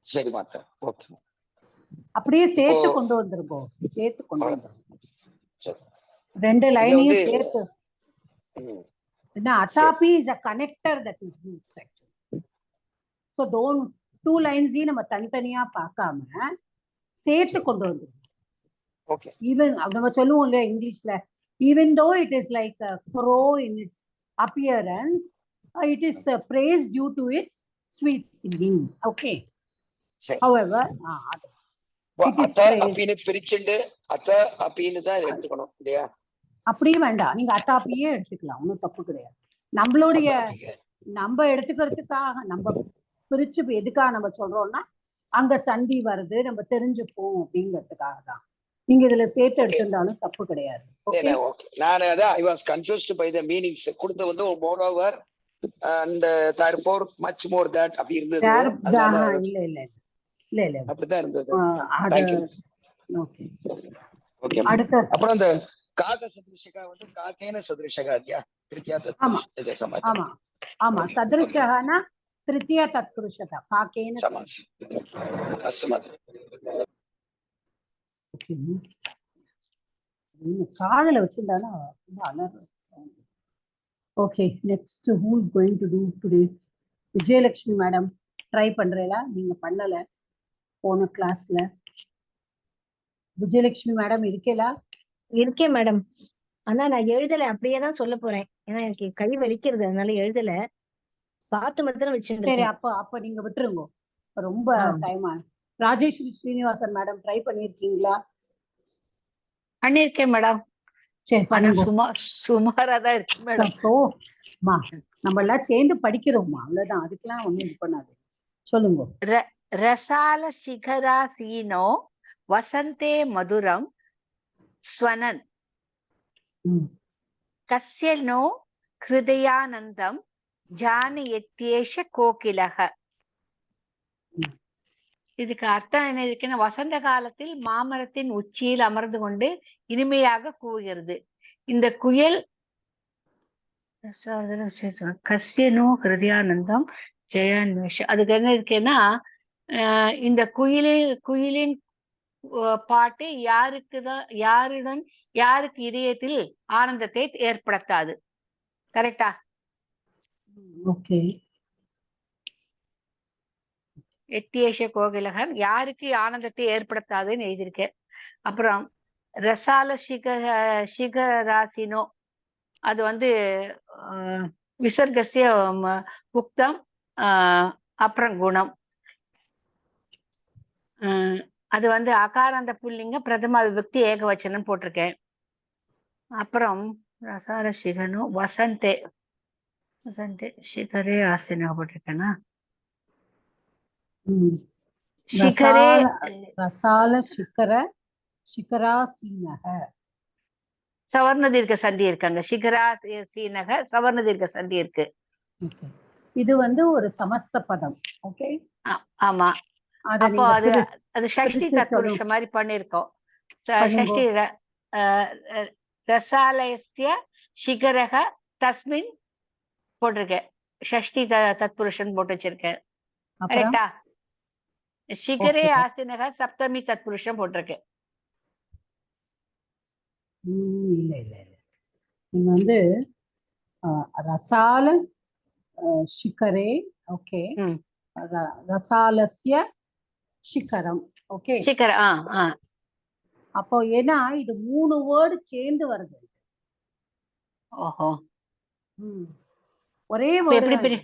சரி மாத்தா. ஓகே. அப்படியே சேர்த்து கொண்டு வந்துருங்க. சேர்த்து கொண்டு வந்துருங்க. ரெண்டு லைனையும் சேர்த்து. Atapi is a connector that is used actually. So don't two lines நம்ம தனித்தனியா பார்க்காம சேர்த்து கொண்டு வந்துருங்க. Okay. Even நம்ம சொல்லுவோம் இல்லையா இங்கிலீஷ்ல, even though it is like a crow in its appearance, it is praised due to its sweet singing. Okay. However, அப்படியே வேண்டாம், நீங்க அத்தாப்பியே எடுத்துக்கலாம். ஒன்னும் தப்பு கிடையாது. நம்மளுடைய நம்ம எடுத்துக்கிறதுக்காக நம்ம பிரிச்சு எதுக்காக நம்ம சொல்றோம்னா அங்க சந்தி வருது நம்ம தெரிஞ்சுப்போம் அப்படிங்கிறதுக்காக தான். நீங்க இதுல சேர்த்து எடுத்திருந்தாலும் தப்பு கிடையாது. நான் அதான் I was confused by the meanings. கொடுத்து வந்து moreover and therefore much more that அப்படி இருந்தது. இல்ல அப்படிதான் இருந்தது. Okay okay. அடுத்து அப்புறம் அந்த காக சதுரிஷகா வந்து காகேன சதுரிஷகா இல்லையா? திருத்தியா தத்புருஷ. ஆமா ஆமா, சதுரிஷகனா திருத்தியா தத்புருஷதா காகேன. காதல வச்சிருந்தானா ரொம்ப அலற. Okay, next who is going to do today? Vijayalakshmi madam try பண்றீங்களா? நீங்க பண்ணல போன கிளாஸ்ல. விஜயலட்சுமி மேடம் இருக்கேலா? இருக்கேன் மேடம். ஆனா நான் எழுதல, அப்படியே தான் சொல்ல போறேன். ஏன்னா எனக்கு கை வலிக்கிறது, அதனால எழுதல. பார்த்து மாத்திரம் வச்சிருக்கேன். சரி, அப்ப நீங்க விட்டுருங்க, ரொம்ப time. Rajeswari Srinivasan madam try பண்ணிருக்கீங்களா? பண்ணிருக்கேன் மேடம். சரி, சுமாரா தான் இருக்கு மேடம். நம்ம எல்லாம் சேர்ந்து படிக்கிறோம்மா, அவ்வளவுதான். அதுக்கெல்லாம் ஒண்ணும் இது பண்ணாது. சொல்லுங்க. ரசால சிகரா சீனோ வசந்தே மதுரம் ஸ்வனன் கஸ்ய நோ ஹிருதயானந்தம் ஜானயத்யேஷ கோகிலக. இதுக்கு அர்த்தம் என்ன இருக்குன்னா, வசந்த காலத்தில் மாமரத்தின் உச்சியில் அமர்ந்து கொண்டு இனிமையாக கூவுகிறது இந்த குயில். கஸ்யனோ ஹிருதயானந்தம் ஜெயான்வேஷ. அதுக்கு என்ன இருக்குன்னா, இந்த குயிலின் பாட்டு யாருக்கு இதயத்தில் ஆனந்தத்தை ஏற்படுத்தாது. கரெக்டா? ஓகே. எத்தியேஷ கோகிலகன் யாருக்கு ஆனந்தத்தை ஏற்படுத்தாதுன்னு எழுதியிருக்கேன். அப்புறம் ரசால சிகராசினோ, அது வந்து விசர்கசிய உக்தம், அப்புறம் குணம். அது வந்து அகாராந்த புல்லிங்க பிரதம விபக்தி ஏகவச்சனம் போட்டிருக்கேன். அப்புறம் ரசால சிகனோ வசந்தே சிகரே ஆசினா போட்டிருக்கேன்னா, சிகரே ரசால சிகராசீனக சவர்ண தீர்க்க சந்தி இருக்காங்க. சிகராசீனக சவர்ண தீர்க்க சந்தி இருக்கு. இது வந்து ஒரு சமஸ்த பதம். ஓகே, ஆமா. அத அப்போ நீங்க அது அது ஷஷ்டி பிரிச்சு தத்புருஷ சொல்லுங்க. மாதிரி பண்ணிருக்கோம். பண்ணுங்க. ஷஷ்டி ரசாலயஸ்ய சிகரக தஸ்மின் போட்டிருக்கேன். ஷஷ்டி தத்புருஷன் போட்டு வச்சிருக்கேன். அப்புறம் கரெக்டா? சிகரே Okay. ஆசினக சப்தமி தத்புருஷம் போட்டிருக்கேன். இல்ல இல்ல இல்ல நீங்க வந்து ரசால சிகரே ஓகே ம். ரசாலஸ்ய சிகரம் ஓகே. சிகர அப்போ ஏன்னா இது 3 வேர்டு சேர்ந்து வருது. ஓஹோ. ஒரே அப்ப வேர்டு எப்படி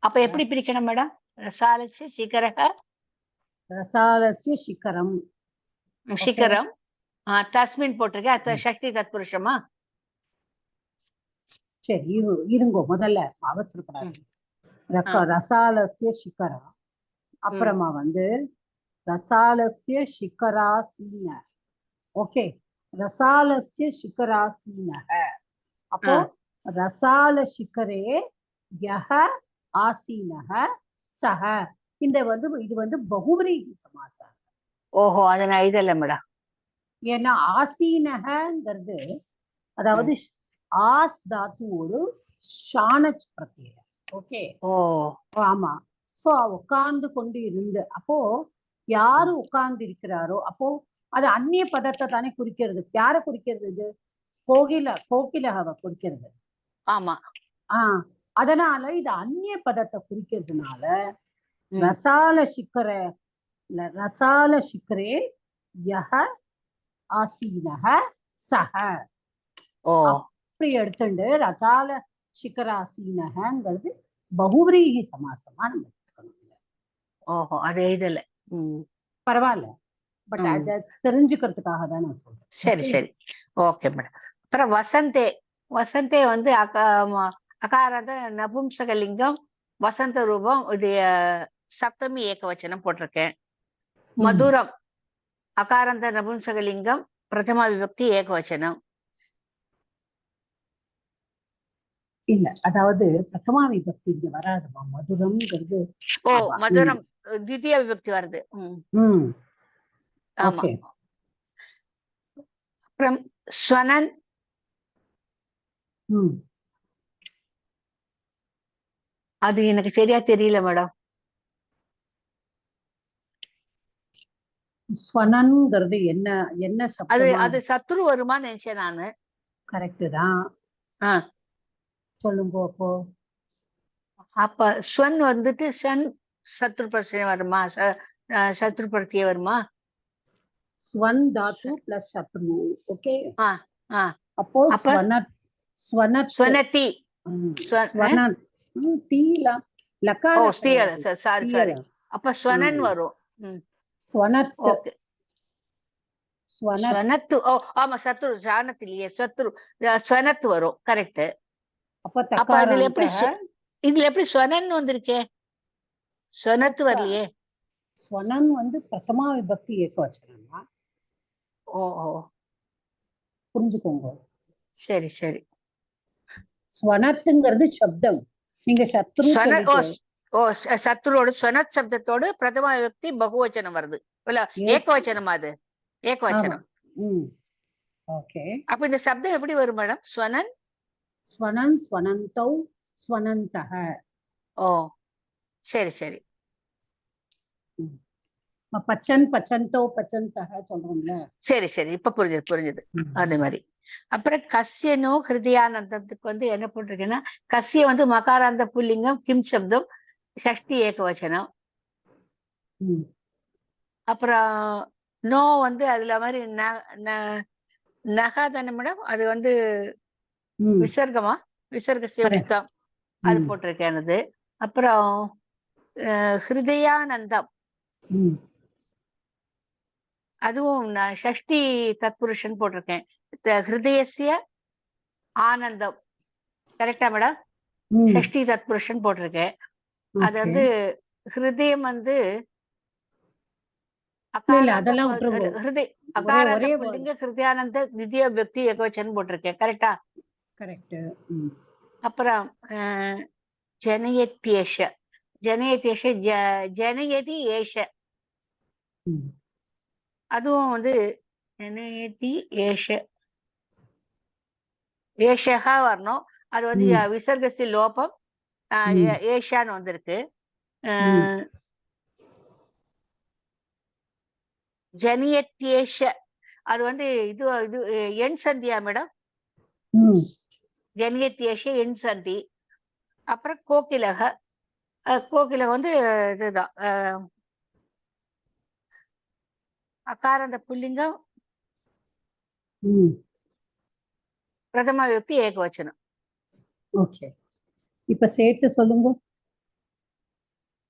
அப்ப எப்படி பிரிக்கணும் மேடம்? ரசாலஸ்ய சிகரக ரசாலஸ்ய சிகரம் சிகரம் தஸ்மின் போட்டிருக்கேன். அது சக்தி தத்புருஷமா? சரி இருங்கோ, முதல்ல அவசரப்படாது. ரசாலஸ்ய சிகரம், அப்புறமா வந்து ரசாலஸ்ய சிகராசீன. ஓகே, ரசாலஸ்ய சிகராசீனக. அப்போ ரசால சிகரே யஹ ஆசீனக சஹ. இந்த வந்து இது வந்து பகுவிரீகி சமாசம். ஓஹோ, அதை நான் எழுதல மேடம். ஏன்னா ஆசீனகங்கிறது அதாவது ஆஸ் தாத்து ஒரு ஷானச் பிரத்யேகம். ஓகே. ஓ ஆமா. சோ உட்கார்ந்து கொண்டு இருந்து, அப்போ யாரு உட்கார்ந்து இருக்கிறாரோ அப்போ அது அந்நிய பதத்தை தானே குறிக்கிறது. யாரை குறிக்கிறது? இது கோகிலகவை குறிக்கிறது. ஆமா. அதனால இது அந்நிய பதத்தை குறிக்கிறதுனால ரசால சிக்கரே யஹ ஆசீனஹ சஹ. அப்படி எடுத்துட்டு ரசால சிக்கராசீனகங்கிறது பகுவிரீகி சமாசமா நம்ம எடுத்துக்கணும். ஓஹோ, அது எழுதல. பரவாயில்ல, பட் அதை தெரிஞ்சுக்கிறதுக்காக தான் நான் சொல்றேன். சரி சரி, ஓகே மேடம். அப்புறம் வசந்தே வந்து அகாராந்த நபும்சகலிங்கம் வசந்த ரூபம். இது சப்தமி ஏகவச்சனம் போட்டிருக்கேன். மதுரம் அகாராந்த நபும்சகலிங்கம் பிரதம விபக்தி ஏகவச்சனம். இல்ல, அதாவது பிரதமா விபக்தி இங்க வராதுமா. மதுரம்ங்கிறது மதுரம் தித்திய விபக்தி வருது. ஆமா. அப்புறம் ஸ்வனன் அது எனக்கு சரியா தெரியல மேடம். ஸ்வனன்ங்கிறது என்ன அது சத்ரு வருமான்னு நினைச்சேன் நானு. கரெக்ட் தான். சொல்லுங்க. அப்ப ஸ்வன் வந்துட்டு சத்ரு பிரச்சனை வருமா? சத்ரு பிரத்திய வருமா? ஸ்வன் தாத்து பிளஸ் சத்ரு. ஓகே. அப்போ ஸ்வனதி சாரி. அப்ப ஸ்வனன் வரும். ஸ்வனத்து. ஆமா, சத்ரு ஜானத்திலேயே சத்ரு ஸ்வனத்து வரும். கரெக்ட். அப்ப இதுல எப்படி ஸ்வனன் வந்திருக்கே? ஸ்வனத்து வரலையே. ஸ்வனன் வந்து பிரதமா விபக்தி ஏகவச்சனம்மா. ஓஹோ, புரிஞ்சுக்கோங்க. சரி சரி. ஸ்வனத்துங்கிறது சப்தம். நீங்க சத்ருவோட ஸ்வனத் சப்தத்தோடு பிரதமா விபக்தி பகுவச்சனம் வருது. ஏகவச்சனம். அது ஏகவச்சனம். ஓகே. அப்ப இந்த சப்தம் எப்படி வரும் மேடம்? ஸ்வனன் ஸ்வனந்தௌ ஸ்வனந்தஹ. ஓ சரி சரி. பச்சந்தௌ பச்சந்தஹ சொல்றோம்ல. சரி சரி, இப்ப புரிஞ்சது. அதே மாதிரி. அப்புறம் கஸ்யனோ ஹிருதயானந்தத்துக்கு வந்து என்ன போட்டிருக்கேன்னா, கஸ்ய வந்து மகாராந்த புல்லிங்கம் கிம் சப்தம் ஷஷ்டி ஏகவச்சனம். அப்புறம் நோ வந்து அதுல மாதிரி நகாதான மேடம், அது வந்து விசர்க்கமா? விசர்க்க சியுக்தம் அது போட்டிருக்கேன். அப்புறம் ஹிருதயானந்தம் அதுவும் நான் ஷஷ்டி தத்புருஷன் போட்டிருக்கேன். ஹிருதயசிய ஆனந்தம் கரெக்டா மேடம்? ஷஷ்டி தத்புருஷன் போட்டிருக்கேன். அது வந்து ஹிருதயம் வந்து அகாராந்த புல்லிங்க ஹிருதயானந்த தித்திய விபக்தி ஏகவச்சனம் போட்டிருக்கேன். கரெக்டா? கரெக்ட். அப்புறம் ஜனயதி ஏஷ ஜனயதி ஏஷ ம். அதுவும் வந்து ஜனயதி ஏஷகா வரணும். அது வந்து ம். விசர்கசி லோபம் ம். ஏஷான்னு வந்திருக்கு. ம். ஜனியத்யேஷ அது வந்து இது இது எண் சந்தியா மேடம். ம். ஜனியத்யேஷ எண் சந்தி. அப்புறம் கோகிலக கோகிலக வந்து இதுதான் அகாரந்த புல்லிங்கம் ம். பிரதம விபக்தி ஏகவச்சனம். ஓகே, இப்ப சேர்த்து சொல்லுங்க.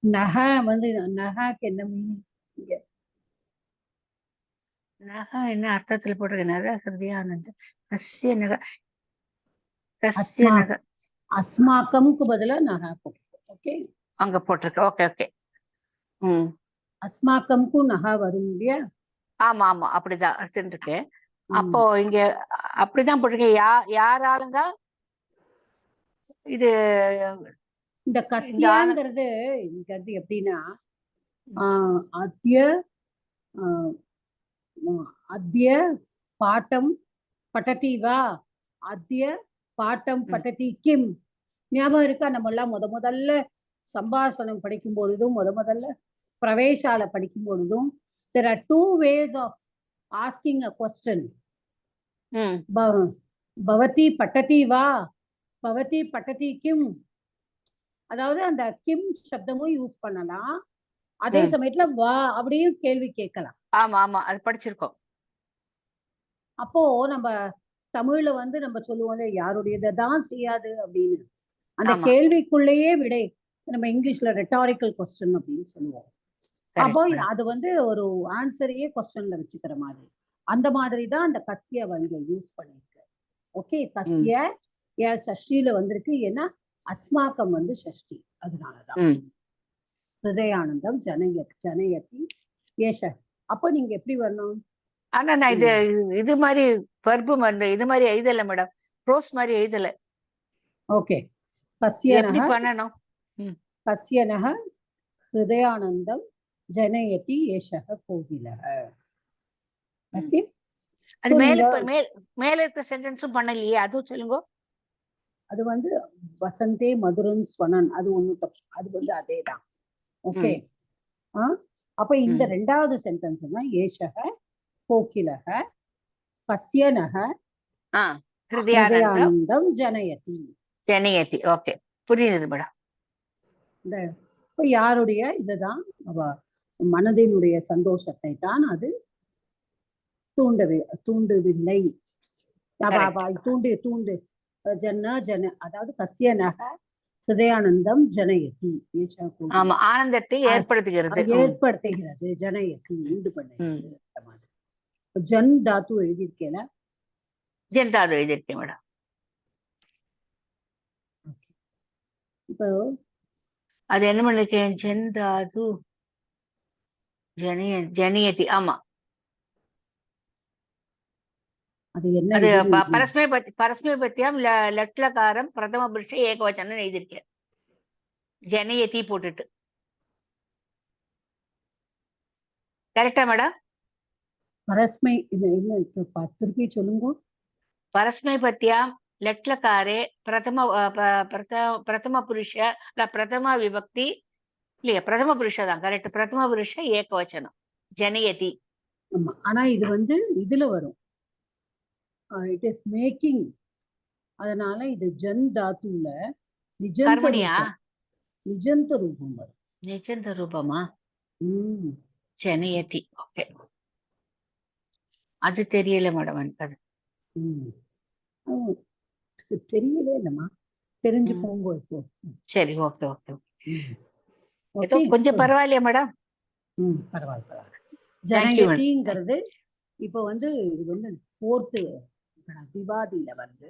நக வந்து நகாக்கு என்ன மீனிங்? நக என்ன அர்த்தத்துல போட்டிருக்க? நக ஹிருதயானந்த கஸ்ய நக கஸ்ய நக அஸ்மாக்கம்க்கு பதிலா நகா போட்டிருக்கோம். ஓகே, அங்க போட்டிருக்கு. Okay okay. ம் அஸ்மாக்கம்க்கும் நகா வரும் இல்லையா? ஆமா ஆமா அப்படிதான் எடுத்துருக்கு. ம். அப்போ இங்க அப்படிதான் போட்டிருக்கேன். யாராலதான் இது இந்த கஸ்யாங்கிறது இங்கிறது எப்படின்னா அத்ய அத்ய பாட்டம் பட்டதி வா, அத்ய பாட்டம் பட்டதி கிம். ஞாபகம் இருக்கா? நம்ம எல்லாம் முதல்ல சம்பாஷணம் படிக்கும் பொழுதும் முதல்ல பிரவேசால படிக்கும் பொழுதும் there are two ways of asking a question. பவதி பட்டதி வா, பவதி பட்டதி கிம். அதாவது அந்த கிம் சப்தமும் யூஸ் பண்ணலாம், அதே சமயத்துல வா அப்படியும் கேள்வி கேட்கலாம். ஆமா ஆமா அது படிச்சிருக்கோம். அப்போ நம்ம தமிழ்ல வந்து நம்ம சொல்லுவோம் யாருடையதான் செய்யாது அப்படின்னு. அந்த கேள்விக்குள்ளேயே விடை நம்ம இங்கிலீஷ்ல ரெட்டாரிக்கல் கொஸ்டின் அப்படின்னு சொல்லுவோம். அப்போ அது வந்து ஒரு ஆன்சரையே கொஸ்டின்ல வச்சுக்கிற மாதிரி, அந்த மாதிரி தான் அந்த கஸ்ய வந்து யூஸ் பண்ணிருக்கு. ஓகே, கஸ்ய சஷ்டியில வந்திருக்கு. ஏன்னா அஸ்மாக்கம் வந்து ஷஷ்டி, அதனாலதான். ஹிருதயானந்தம் ஜனயதி ஏஷ. அப்போ நீங்க எப்படி வரணும்? ஆனா நான் இது மாதிரி பர்பு வந்து இது மாதிரி எழுதல மேடம், ப்ரோஸ் மாதிரி எழுதல. ஓகே, எப்படி பண்ணணும்? கஸ்யனஹ ஹிருதயானந்தம் ஜனயதி ஏஷஹ கோகிலஹ. ஓகே, அது மேல இருக்க சென்டென்ஸும் பண்ணலையே, அதுவும் சொல்லுங்க. அது வந்து வசந்தே மதுரன் ஸ்வனன், அது ஒண்ணு தப்பு, அது வந்து அதேதான். ஓகே, அப்ப இந்த ரெண்டாவது சென்டென்ஸ் தான் ஏஷஹ கோகிலஹ கஸ்யனஹ ஹிருதயானந்தம் ஜனயதி. ஓகே, புரியுது மேடம். இந்த யாருடைய இதுதான் மனதினுடைய சந்தோஷத்தை தான் அது தூண்டவில்லை. தூண்டு அதாவது கஸ்யனஹ ஹிருதயானந்தம் ஜனயதி. ஆனந்தத்தை ஏற்படுத்துகிறது, ஜனயதி உண்டு பண்ணுகிறது. ஜன் தாத்து எழுதியிருக்கேன். ஜன் தாத்து எழுதியிருக்கேன் மேடம். இப்போ அது என்ன பண்ணிருக்கேன்? ஜன் தாது ஜனியதி. ஆமா, அது பரஸ்மைபத்தியம் லட்லகாரம் பிரதம புருஷ ஏகவச்சனம் எழுதியிருக்கேன். ஜனயதி போட்டுட்டு கரெக்டா மேடம்? பரஸ்மை திருப்பி சொல்லுங்க. பரஸ்மைபத்தியம் லட்லகாரே பிரதம புருஷ பிரதம விபக்தி இல்லையா? பிரதம புருஷதான் கரெக்ட். பிரதம புருஷ ஏகவச்சனம் ஜனயதி. ஆமா, ஆனா இது வந்து இதுல வரும், இட் இஸ் மேக்கிங். அதனால இது ஜன் தாத்துல நிஜந்த ரூபம் வரும். நிஜந்த ரூபமா? ஜனயதி. ஓகே, அது தெரியல மேடம் எனக்கு. அது தெரியல இல்லம்மா, தெரிஞ்சு போங்க இப்போ. சரி, ஓகே ஓகே. கொஞ்சம் பரவாயில்லையா மேடம்? பரவாயில்ல. ஜனயதிங்கிறது இப்ப வந்து இது வந்து 4th விவாதியில வருது.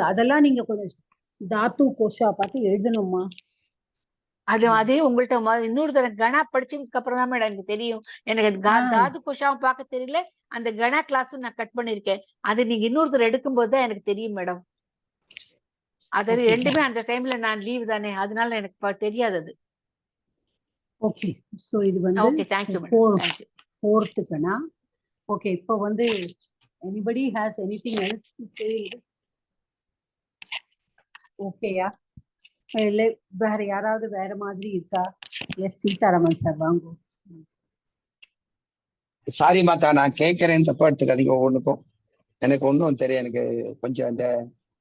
அதெல்லாம் நீங்க கொஞ்சம் தாத்து கோஷா பார்த்து எழுதணுமா? அதே உங்கள்ட்ட இன்னொரு தடவை கணா படிச்சதுக்கு அப்புறம் தான் மேடம் எனக்கு தெரியும். எனக்கு தாது கோஷாவும் பார்க்க தெரியல, அந்த கணா கிளாஸ் நான் கட் பண்ணிருக்கேன். அது நீங்க இன்னொரு தடவை எடுக்கும் போதுதான் எனக்கு தெரியும் மேடம். அது ரெண்டுமே அந்த டைம்ல நான் லீவ் தானே, அதனால எனக்கு தெரியாது. அது ஓகே. ஸோ இது வந்து ஓகே, தேங்க்யூ மேடம், தேங்க்யூ. ஃபோர்த்துக்குனா ஓகே. இப்போ வந்து anybody has anything else to say this? ஓகேயா? இல்லை வேற யாராவது வேற மாதிரி இருக்கா? எஸ் சீதாராமன் சார் வாங்க. சாரி மாதா, நான் கேட்கறேன் தப்பா எடுத்துக்காதீங்க. ஒவ்வொன்றுக்கும் எனக்கு ஒன்றும் தெரியும். எனக்கு கொஞ்சம் அந்த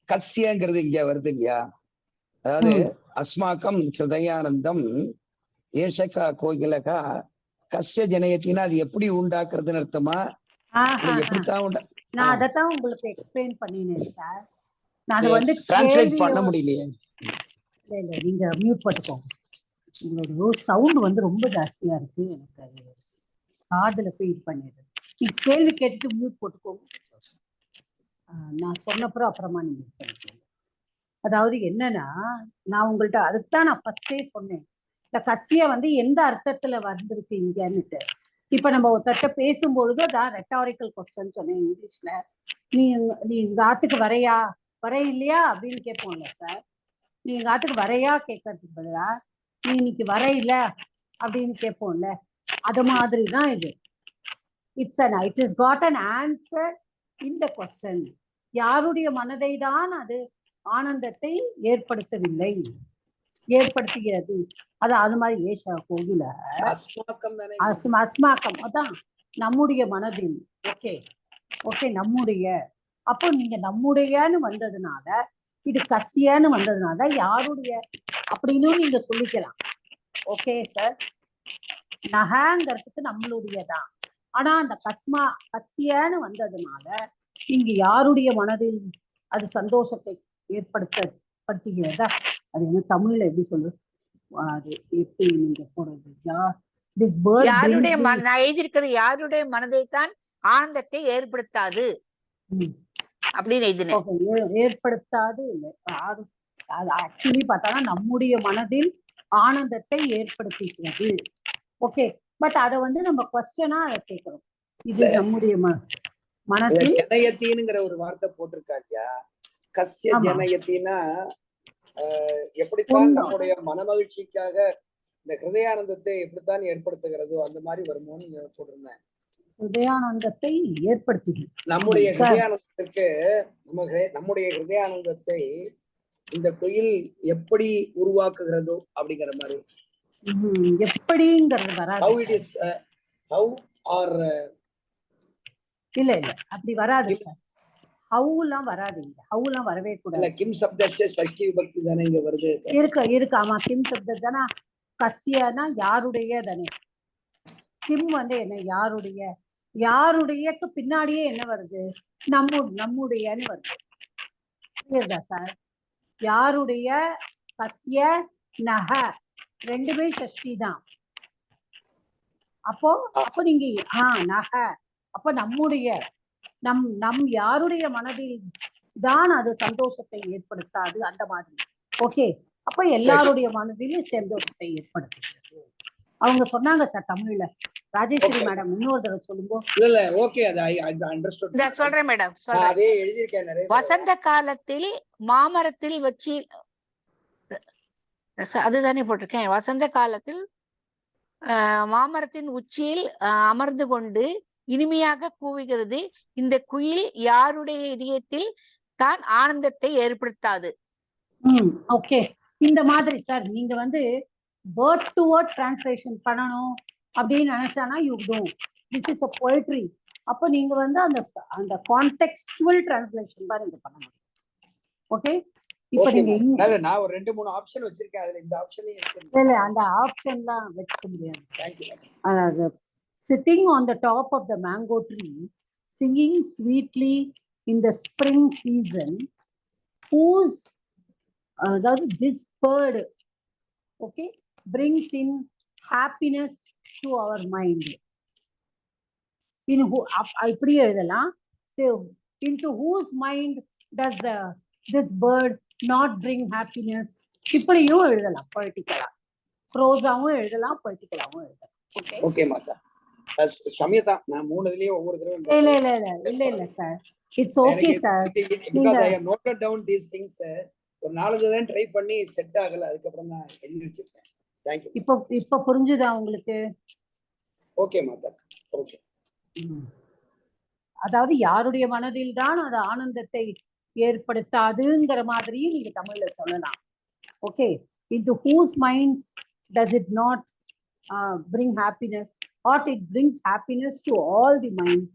கஸ்யங்கிறது இங்க வருது இல்லையா? அதாவது அஸ்மாக்கம் ஹிருதயானந்தம் ஏஷகா கோகிலகா கஸ்ய ஜனயத்தின்னா அது எப்படி உண்டாக்குறதுன்னு அர்த்தமா? எப்படித்தான் நான் அதைத்தான் உங்களுக்கு எக்ஸ்பிளைன் பண்ணினேன் சார். நான் வந்து டிரான்ஸ்லேட் பண்ண முடியலையே. இல்ல நீங்க மியூட் பண்ணிக்கோங்க. உங்களோட சவுண்ட் வந்து ரொம்ப ஜாஸ்தியா இருக்கு. எனக்கு அது காதுல போய் இது பண்ணிடுது. நீங்க கேள்வி கேட்டுட்டு மியூட் போட்டுக்கோங்க. நான் சொன்னப்புறம் அப்புறமா நீங்க இது பண்ணிக்கோங்க. அதாவது என்னன்னா, நான் உங்கள்ட்ட அதுதான் நான் ஃபர்ஸ்டே சொன்னேன். இந்த கசிய வந்து எந்த அர்த்தத்துல வந்திருக்கு இங்கன்னுட்டு. இப்ப நம்ம ஒருத்தட்ட பேசும்பொழுது அதான் ரெட்டாரிக்கல் கொஸ்டின் சொன்னேன் இங்கிலீஷ்ல. நீ எங்க ஆத்துக்கு வரையா இல்லையா அப்படின்னு கேட்போம்ல சார். நீ எங்க ஆத்துக்கு வரையா கேட்கறதுக்கு பதிலா நீ இன்னைக்கு வர இல்ல அப்படின்னு கேட்போம்ல. அது மாதிரிதான் இது. It is got an answer in the question. யாருடைய மனதை தான் அது ஆனந்தத்தை ஏற்படுத்துகிறது. அது மாதிரி ஏஷா கோகில அஸ்மாக்கம் அதான் நம்முடைய மனதில். ஓகே நம்முடைய. அப்போ நீங்க நம்முடையன்னு வந்ததுனால, இது கசியன்னு வந்ததுனால யாருடைய அப்படின்னு நீங்க சொல்லிக்கலாம். Okay sir. நகங்கிறதுக்கு நம்மளுடையதான். ஆனா அந்த கசியன்னு வந்ததுனால நீங்க யாருடைய மனதில் அது சந்தோஷத்தை ஏற்படுத்துகிறதா? அது என்ன தமிழ்ல எப்படி சொல்லு? அது எப்படி நீங்க போடுறது? யாருடைய நான் எழுதியிருக்கிறது யாருடைய மனதைத்தான் ஆனந்தத்தை ஏற்படுத்தாது அப்படின்னு எழுதினேன். ஏற்படுத்தாது இல்லை. ஆக்சுவலி பார்த்தா நம்முடைய மனதில் ஆனந்தத்தை ஏற்படுத்திக்கிறது. ஓகே. பட் அதை வந்து நம்ம குவெஸ்டனா அதை கேட்கிறோம். இது நம்முடைய மனதில் ஜனயத்தின்ங்கிற ஒரு வார்த்தை போட்டிருக்காங்க. கஸ்ய ஜனயத்தின்னா எப்படித்தான் நம்முடைய மனமகிழ்ச்சிக்காக இந்த ஹிருதயானந்தத்தை எப்படித்தான் ஏற்படுத்துகிறதோ அந்த மாதிரி வருமோன்னு போட்டிருந்தேன். ஹிருதயானந்தத்தை ஏற்படுத்துகிறது. நம்முடைய ஹிருதயானந்தத்திற்கு நம்முடைய ஹிருதயானந்தத்தை இந்த குயில் எப்படி உருவாக்குகிறதோ அப்படிங்கிற மாதிரி. எப்படிங்கிறது வராது. How it is, how or இல்ல அப்படி வராது சார். ஹவுலாம் வராது. இங்க ஹவுலாம் வரவே கூடாது. கிம் சப்தஸ்ய ஷஷ்டி விபக்தி தானே இங்க வருது. இருக்கு. ஆமா, கிம் சப்தம் தானே. கஸ்யனா யாருடைய தானே. கிம் வந்து என்ன? யாருடையக்கு பின்னாடியே என்ன வருது? நம்முடையன்னு வருது. புரியுதா சார்? யாருடைய கஸ்ய நக ரெண்டுமே ஷஷ்டி தான். அப்போ நீங்க நக அப்ப நம்முடைய நம் யாருடைய மனதில் தான் அது சந்தோஷத்தை ஏற்படுத்தாது அந்த மாதிரி. ஓகே. அப்ப எல்லாருடைய மனதிலும் சந்தோஷத்தை ஏற்படுத்துகிறது. அவங்க சொன்னாங்க சார் தமிழ்ல. ராஜேஸ்வரி மேடம் இன்னொரு தடவை சொல்லுங்க. இல்ல ஓகே, அது ஐ அண்டர்ஸ்டுட். சொல்றேன் மேடம். அதே எழுதியிருக்கேன் நிறைய. வசந்த காலத்தில் மாமரத்தில் வச்சு அதுதானே போட்டிருக்கேன். வசந்த காலத்தில் மாமரத்தின் உச்சியில் அமர்ந்து கொண்டு இனிமையாக கூவுகிறது இந்த குயில் யாருடைய இதயத்தில் தான் ஆனந்தத்தை ஏற்படுத்தாது. ஓகே. இந்த மாதிரி சார் நீங்க வந்து வேர்ட் டு வேர்ட் டிரான்ஸ்லேஷன் பண்ணணும் அப்படின்னு நினைச்சானா you too this is a poetry. அப்போ நீங்க வந்து அந்த கான்டெக்ஸ்டுவல் டிரான்ஸ்லேஷன் தான் நீங்க பண்ண முடியும். ஓகே. இப்ப நீங்க நான் ஒரு 2-3 ஆப்ஷன் வச்சிருக்கேன். அதுல இந்த ஆப்ஷனே இல்ல அந்த ஆப்ஷன்லாம் வெக்க முடியாது. Thank you. அதாவது sitting on the top of the mango tree singing sweetly in the spring season whose this bird brings in happiness to our mind. இப்படி எழுதலாம். Into whose mind does this bird not bring happiness? இப்படியும் எழுதலாம். பொலிட்டிக்கலா ப்ரோஸாவும் எழுதலாம், பொலிட்டிக்கலாவும் எழுதலாம். ஓகே மாதா. சமயதா நான் 3 இதுலயும் ஒவ்வொரு தடவை இல்ல sir. It's okay sir. because I have noted down these things. ஒரு 4-5 தான் ட்ரை பண்ணி செட் ஆகல. அதுக்கு அப்புறம் நான் எழுதி வச்சிருக்கேன். தேங்க்யூ. இப்ப புரிஞ்சுதா உங்களுக்கு? ஓகே மாதா. ஓகே. அதாவது யாருடைய மனதில் தான் அது ஆனந்தத்தை ஏற்படுத்தாதுங்கிற மாதிரியும் நீங்க தமிழ்ல சொல்லலாம். Okay, into whose minds does it not bring happiness, or it brings happiness to all the minds,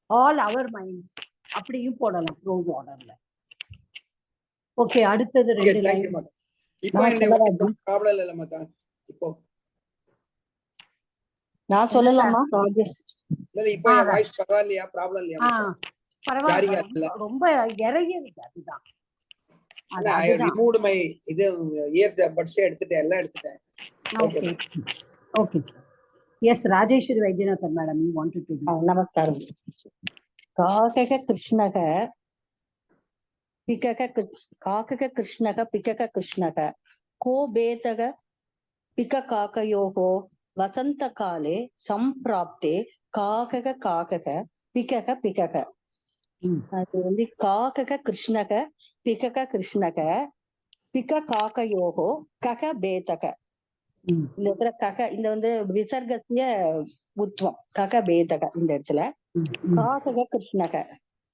all our minds, அப்படியும் போடலாம் க்ளோஸ் ஆர்டர்ல. ஓகே, அடுத்தது ஓகே, 2 தேங்க்யூ லைன். மாதா. இப்போ என்ன ப்ராப்ளம் இல்ல மாதா. இப்போ நான் சொல்லலாமா ராஜேஷ்? இல்ல இப்போ என் வாய்ஸ் பரவாயில்லையா? ப்ராப்ளம் இல்லையா மாதா? பரவாயில்ல, ரொம்ப இறங்கிருக்கு. அதுதான் ஐ ரிமூவ்ட் மை இது இயர் பட்ஸ் எடுத்துட்டேன், எல்லாம் எடுத்துட்டேன். Okay okay sir. Yes, Rajeshwari Vaidyanathan madam, you wanted to to. நமஸ்காரம். காகக கிருஷ்ணக பிகக காகக கிருஷ்ணக பிகக கிருஷ்ணக கோ பேதக பிக காக்கயோகோ வசந்த காலே சம்பிராப்தே காகக காகக பிகக பிகக. அது வந்து காகக கிருஷ்ணக பிகக கிருஷ்ணக பிக காக்கயோகோ கக பேதக. இந்த இடத்துல கக, இந்த வந்து விசர்கசிய உத்வம் கக பேதக. இந்த இடத்துல காகக கிருஷ்ணக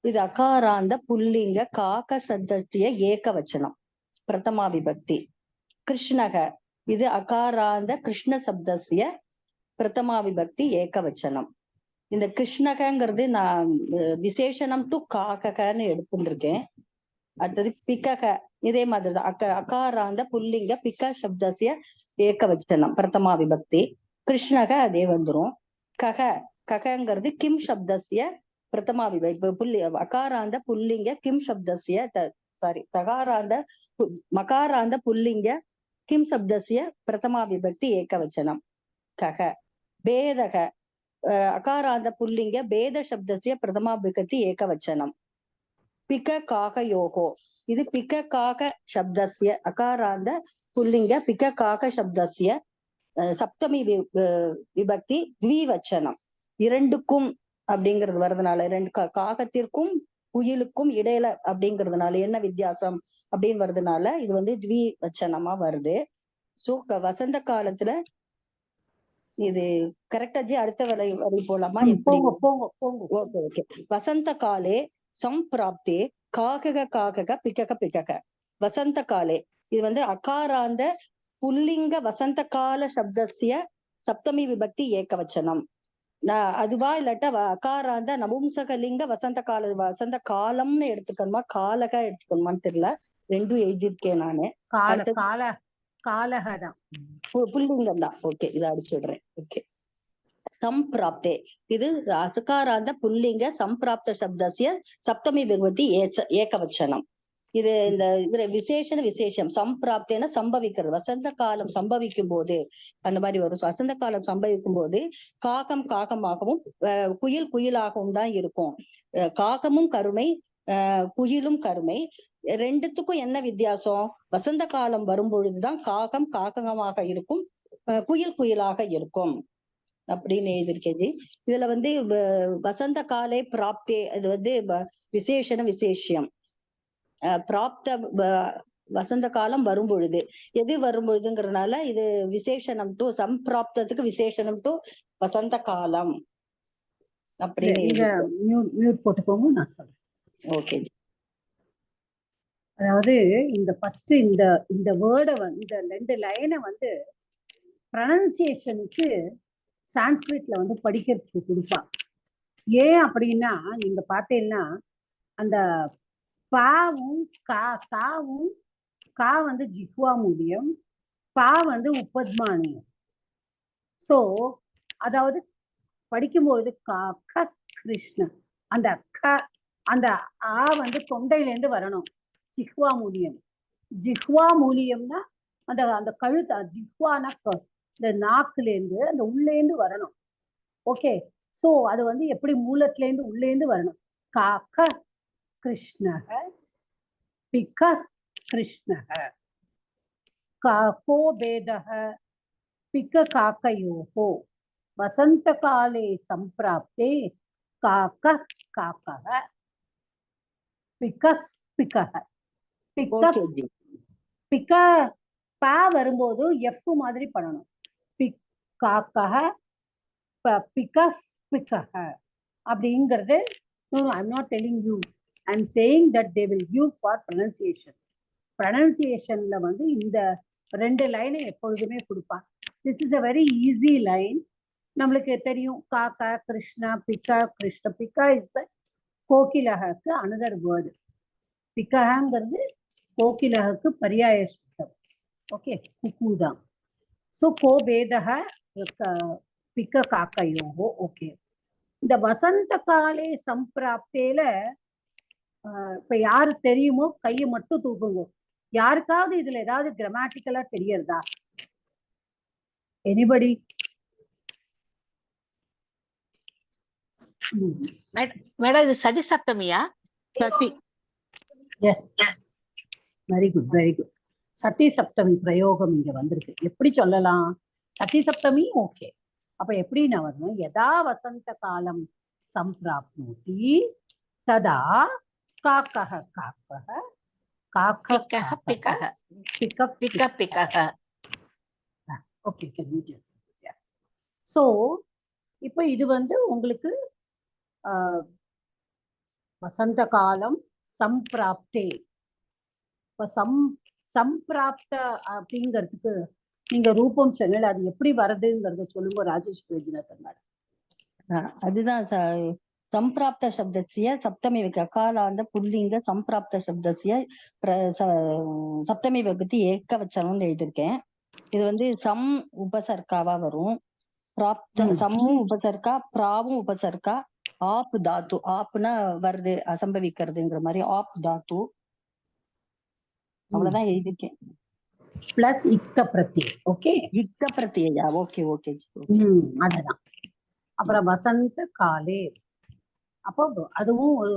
இது அகாராந்த புல்லிங்க காக்க சப்தஸ்ய ஏகவச்சனம் பிரதமா விபக்தி. கிருஷ்ணக இது அகாராந்த கிருஷ்ண சப்தஸ்ய பிரதமா விபக்தி ஏகவச்சனம். இந்த கிருஷ்ணகங்கிறது நான் விசேஷனம் டு காகன்னு எடுத்துருக்கேன். அடுத்தது பிகக, இதே மாதிரிதான் அகாராந்த புல்லிங்க பிக சப்தஸ்ய ஏகவச்சனம் பிரதமா விபக்தி. கிருஷ்ணக அதே வந்துரும். கக, ககங்கிறது கிம் சப்தஸ்ய பிரதமா விபக்தி. புல்லி அகாராந்த புல்லிங்க கிம் சப்தஸ்ய தகாராந்த மகாராந்த புல்லிங்க கிம் சப்தஸ்ய பிரதமா விபக்தி ஏகவச்சனம் கக. பேதக அகாராந்த புல்லிங்க பேத சப்தஸ்ய பிரதமா விபக்தி ஏகவச்சனம். பிக காக யோகோ இது பிக காக சப்தஸ்ய அகாராந்த புல்லிங்க பிக காக சப்தஸ்ய சப்தமி விபக்தி த்விவச்சனம். இரண்டுக்கும் அப்படிங்கிறது வர்றதுனால, ரெண்டு காகத்திற்கும் குயிலுக்கும் இடையில அப்படிங்கிறதுனால என்ன வித்தியாசம் அப்படின்னு வர்றதுனால இது வந்து த்விவச்சனமா வருது. சோ வசந்த காலத்துல இது கரெக்டா ஜி? அடுத்த வரை போலாமா? Okay okay. வசந்த காலே சம்பிராப்தே காகக காகக பிகக பிகக. வசந்த காலே இது வந்து அகாராந்த புல்லிங்க வசந்த கால சப்தஸ்ய சப்தமி விபக்தி ஏகவச்சனம். அதுவா இல்லாட்டா அகாராந்த நபும்சகலிங்க வசந்த காலம்னு எடுத்துக்கணுமா காலக எடுத்துக்கணுமான்னு தெரியல. ரெண்டும் எழுதியிருக்கேன் நானு. புல்லிங்கம் தான். ஓகே, இதை அடிச்சுடுறேன். ஓகே. சம்பிராப்தே இது அகாராந்த புல்லிங்க சம்பிராப்த சப்தஸ்ய சப்தமி விபக்தி ஏகவச்சனம். இது இந்த இதுல விசேஷம் சம்பிராப்தேன சம்பவிக்கிறது. வசந்த காலம் சம்பவிக்கும் போது அந்த மாதிரி வரும். வசந்த காலம் சம்பவிக்கும் போது காகம் காகமாகவும் குயில் குயிலாகவும் தான் இருக்கும். காகமும் கருமை குயிலும் கருமை. ரெண்டுத்துக்கும் என்ன வித்தியாசம்? வசந்த காலம் வரும் பொழுதுதான் காகம் காகமாக இருக்கும், குயில் குயிலாக இருக்கும் அப்படின்னு எழுதியிருக்கேன். இதுல வந்து வசந்த காலே பிராப்தே இது வந்து விசேஷம். பிராப்த வசந்த காலம் வரும் பொழுது எது வரும் பொழுதுங்கிறதுனால இது விசேஷனம் டு சம்பிராப்தத்துக்கு விசேஷனம் டு வசந்த காலம் அப்படின்னு மியூட் போட்டுக்கோங்க, நான் சொல்றேன். ஓகே. அதாவது இந்த ஃபர்ஸ்ட் இந்த வேர்டை இந்த 2 லைனை வந்து ப்ரனன்சியேஷனுக்கு சான்ஸ்கிரிட்ல வந்து படிக்கிறதுக்கு கொடுப்பா. ஏன் அப்படின்னா நீங்க பார்த்தீங்கன்னா அந்த பாவும் காவும் கா வந்து ஜிஹ்வா மூலியம், பா வந்து உபத்மானியம். சோ அதாவது படிக்கும்போது க கிருஷ்ணன் அந்த அந்த ஆ வந்து தொண்டையிலேருந்து வரணும். ஜிஹ்வா மூலியம். ஜிஹ்வா மூலியம்னா அந்த அந்த கழுத்து ஜிஹ்வானா இந்த நாக்குலேருந்து அந்த உள்ளேந்து வரணும். ஓகே. சோ அது வந்து எப்படி மூலத்திலேருந்து உள்ளேந்து வரணும். காக்க கிருஷ்ணக பிக கிருஷ்ணக காக்கோ பேதக பிக காக்கயோகோ வசந்த காலே சம்பிராப்தே காக்க காக்கக பிக பிகக பிக ப வரும்போது எஃப் மாதிரி பண்ணணும். பிக்காக்கஹ பிக்க பிக்கஹ அப்படிங்கிறது. No, I'm not telling you. I'm saying that they will give for pronunciation. Pronunciationல வந்து இந்த 2 லைனை எப்பொழுதுமே கொடுப்பான். This is a very easy line. நம்மளுக்கு தெரியும் காக்கா கிருஷ்ணா பிக்கா கிருஷ்ண பிக்கா இஸ் த கோகிலஹக்கு அனதர் வேர்டு. பிக்கஹங்கிறது கோகிலஹக்கு பரியாய சப்தம். ஓகே, குக்கு தான். ஸோ கோபேதக பிக்க காக்கையோகோ. ஓகே, இந்த வசந்த காலே சம்பிராப்தேல இப்ப யாரு தெரியுமோ கையை மட்டும் தூக்குங்க. யாருக்காவது இதுல ஏதாவது கிராமட்டிக்கலா தெரியறதா? எனிபடி? மேடம் இது சதி சப்தமியா? சதி. Yes, very good very good. சதி சப்தமி பிரயோகம் இங்க வந்திருக்கு. எப்படி சொல்லலாம்? சதி சப்தமி ஓகே. அப்ப எப்படி நான் வரணும்? யதா வசந்த காலம் சம்பிராப்னோதி ததா காக்கஹ காக்கஹ பிக்கஹ பிக்கஹ பிக்க பிக்க பிக்கஹ. Okay, can you just. So இப்போ இது வந்து உங்களுக்கு வசந்த காலம் சம்பிராப்தே. இப்போ சம்பிராப்த அப்படிங்கிறதுக்கு நீங்க ரூபம் சொன்னல, அது எப்படி வருதுங்கிறத சொல்லுங்க ராஜேஷ் வைத்தியநாதன் மேடம். அதுதான் சம்பிராப்த சப்தசிய சப்தமி அகாராந்த புல்லிங்க சம்பிராப்த சப்தசிய சப்தமி விபக்தி ஏகவச்சனம்னு எழுதியிருக்கேன். இது வந்து சம் உபசர்க்காவா வரும். பிராப்த சம்மும் உபசர்க்கா, பிராவும் உபசர்க்கா, ஆப் தாத்து. ஆப்னா வருது அசம்பவிக்கிறதுங்கிற மாதிரி ஆப் தாத்து. அவ்வளவுதான் எழுதியிருக்கேன். பிளஸ் இக்க பிரத்யம். ஓகே, இக்க பிரத்யா. Okay okay. அதுதான். அப்புறம் வசந்த காலே, அப்போ அதுவும் ஒரு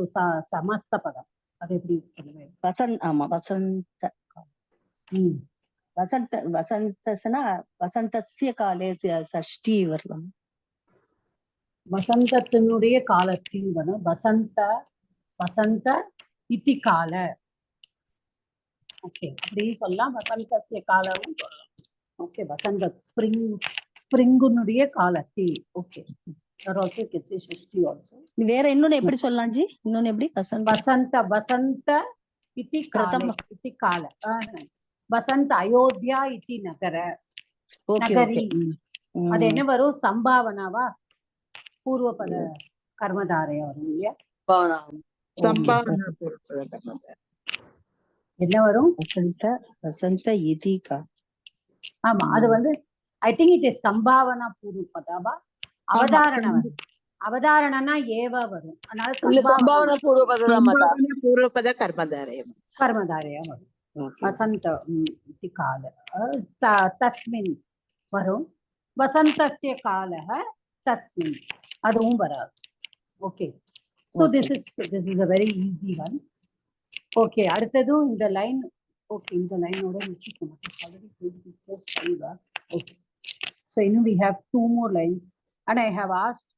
சமஸ்த பதம். அது எப்படி சொல்லுவேன்? ஆமா, வசந்த வசந்த வசந்தஸ்னா வசந்தஸ்ய காலே சஷ்டி வரலாம். வசந்தத்தினுடைய காலத்தில் வரும் வசந்த வசந்த இத்தி கால. ஓகே, அப்படி சொல்லலாம். வசந்தஸ்ய காலமும் சொல்லலாம். ஓகே, வசந்த ஸ்பிரிங்குனுடைய காலத்தில். ஓகே, வேற இன்னொன்னு எப்படி சொல்லலாம் ஜி? இன்னொன்னு எப்படி? வசந்த வசந்த இத்தி கால. இத்தி கால வசந்த அயோத்தியா இத்தி நகர நகரி. அது என்ன வரும்? சம்பாவனாவா பூர்வபத கர்மதாரையா வரும் இல்லையா? என்ன வரும்? வசந்த இதிகா. ஆமா, அது வந்து ஐ திங்க் இட் இஸ் சம்பாவனா பூர்வபதாவா. அவதாரண வரும். அவதாரணனா ஏவா வரும். அதனால சம்பாவனா பூர்வபத கர்மதாரையா வரும். வசந்த இதி கால தஸ்மின் வரும். வசந்தஸ்ய காலஹ தஸ்மின் அதுவும் வராது. Okay, so this is a very easy one. Okay, அடுத்ததும் இந்த லைன். ஓகே, இந்த லைனோட நிச்சயம் ஓகே. ஸோ இன்னும் we have 2 more lines and I have asked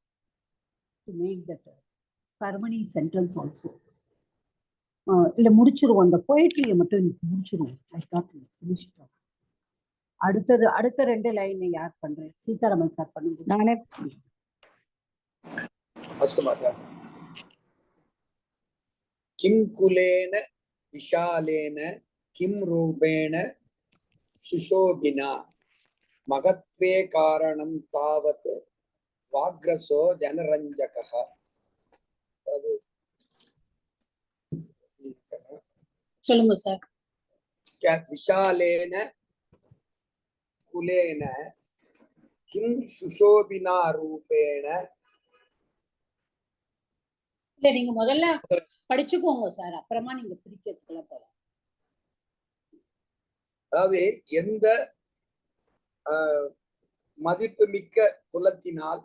to make that Karmani sentence also. இல்ல முடிச்சிருவோம், அந்த போயிட்ரியை மட்டும் முடிச்சிருவோம். I thought we finish it off. அடுத்த 2 லைன் யார் பண்றேன்? சீதாராமன் சார் பண்ணுங்க. நானே. अस्तु माता। किं कुलेन विशालेन किं रूपेण शुशोभिना महत्वे कारणं तावत् वाग्रसो जनरञ्जकः. சொல்லுங்க சார். विशालेन कुलेन किं शुशोभिना रूपेण. இல்ல, நீங்க முதல்ல படிச்சுக்கோங்க சார், அப்புறமா நீங்க பிரிக்கிறதுக்குள்ள போலாம். அதாவது எந்த மதிப்பு மிக்க குலத்தினால்,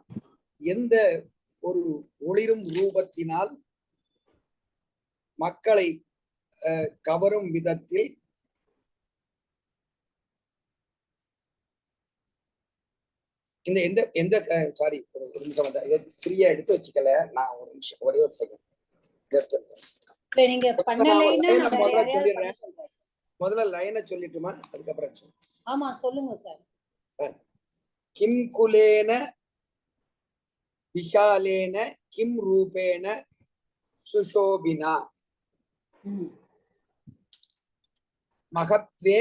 எந்த ஒரு ஒளிரும் ரூபத்தினால் மக்களை கவரும் விதத்தில் இந்த எந்த எந்த சாரி ஒரு நிமிஷம் இதை ஃப்ரீயா எடுத்து வச்சுக்கல. நான் ஒரு நிமிஷம் ஒரே ஒரு செகண்ட் நீங்க பண்ணலைன்னா முதல்ல லைனை சொல்லிட்டுமா, அதுக்கப்புறம் ஆமா சொல்லுங்க சார். கிம் குலேன விஷாலேன கிம் ரூபேன சுஷோபினா மகத்வே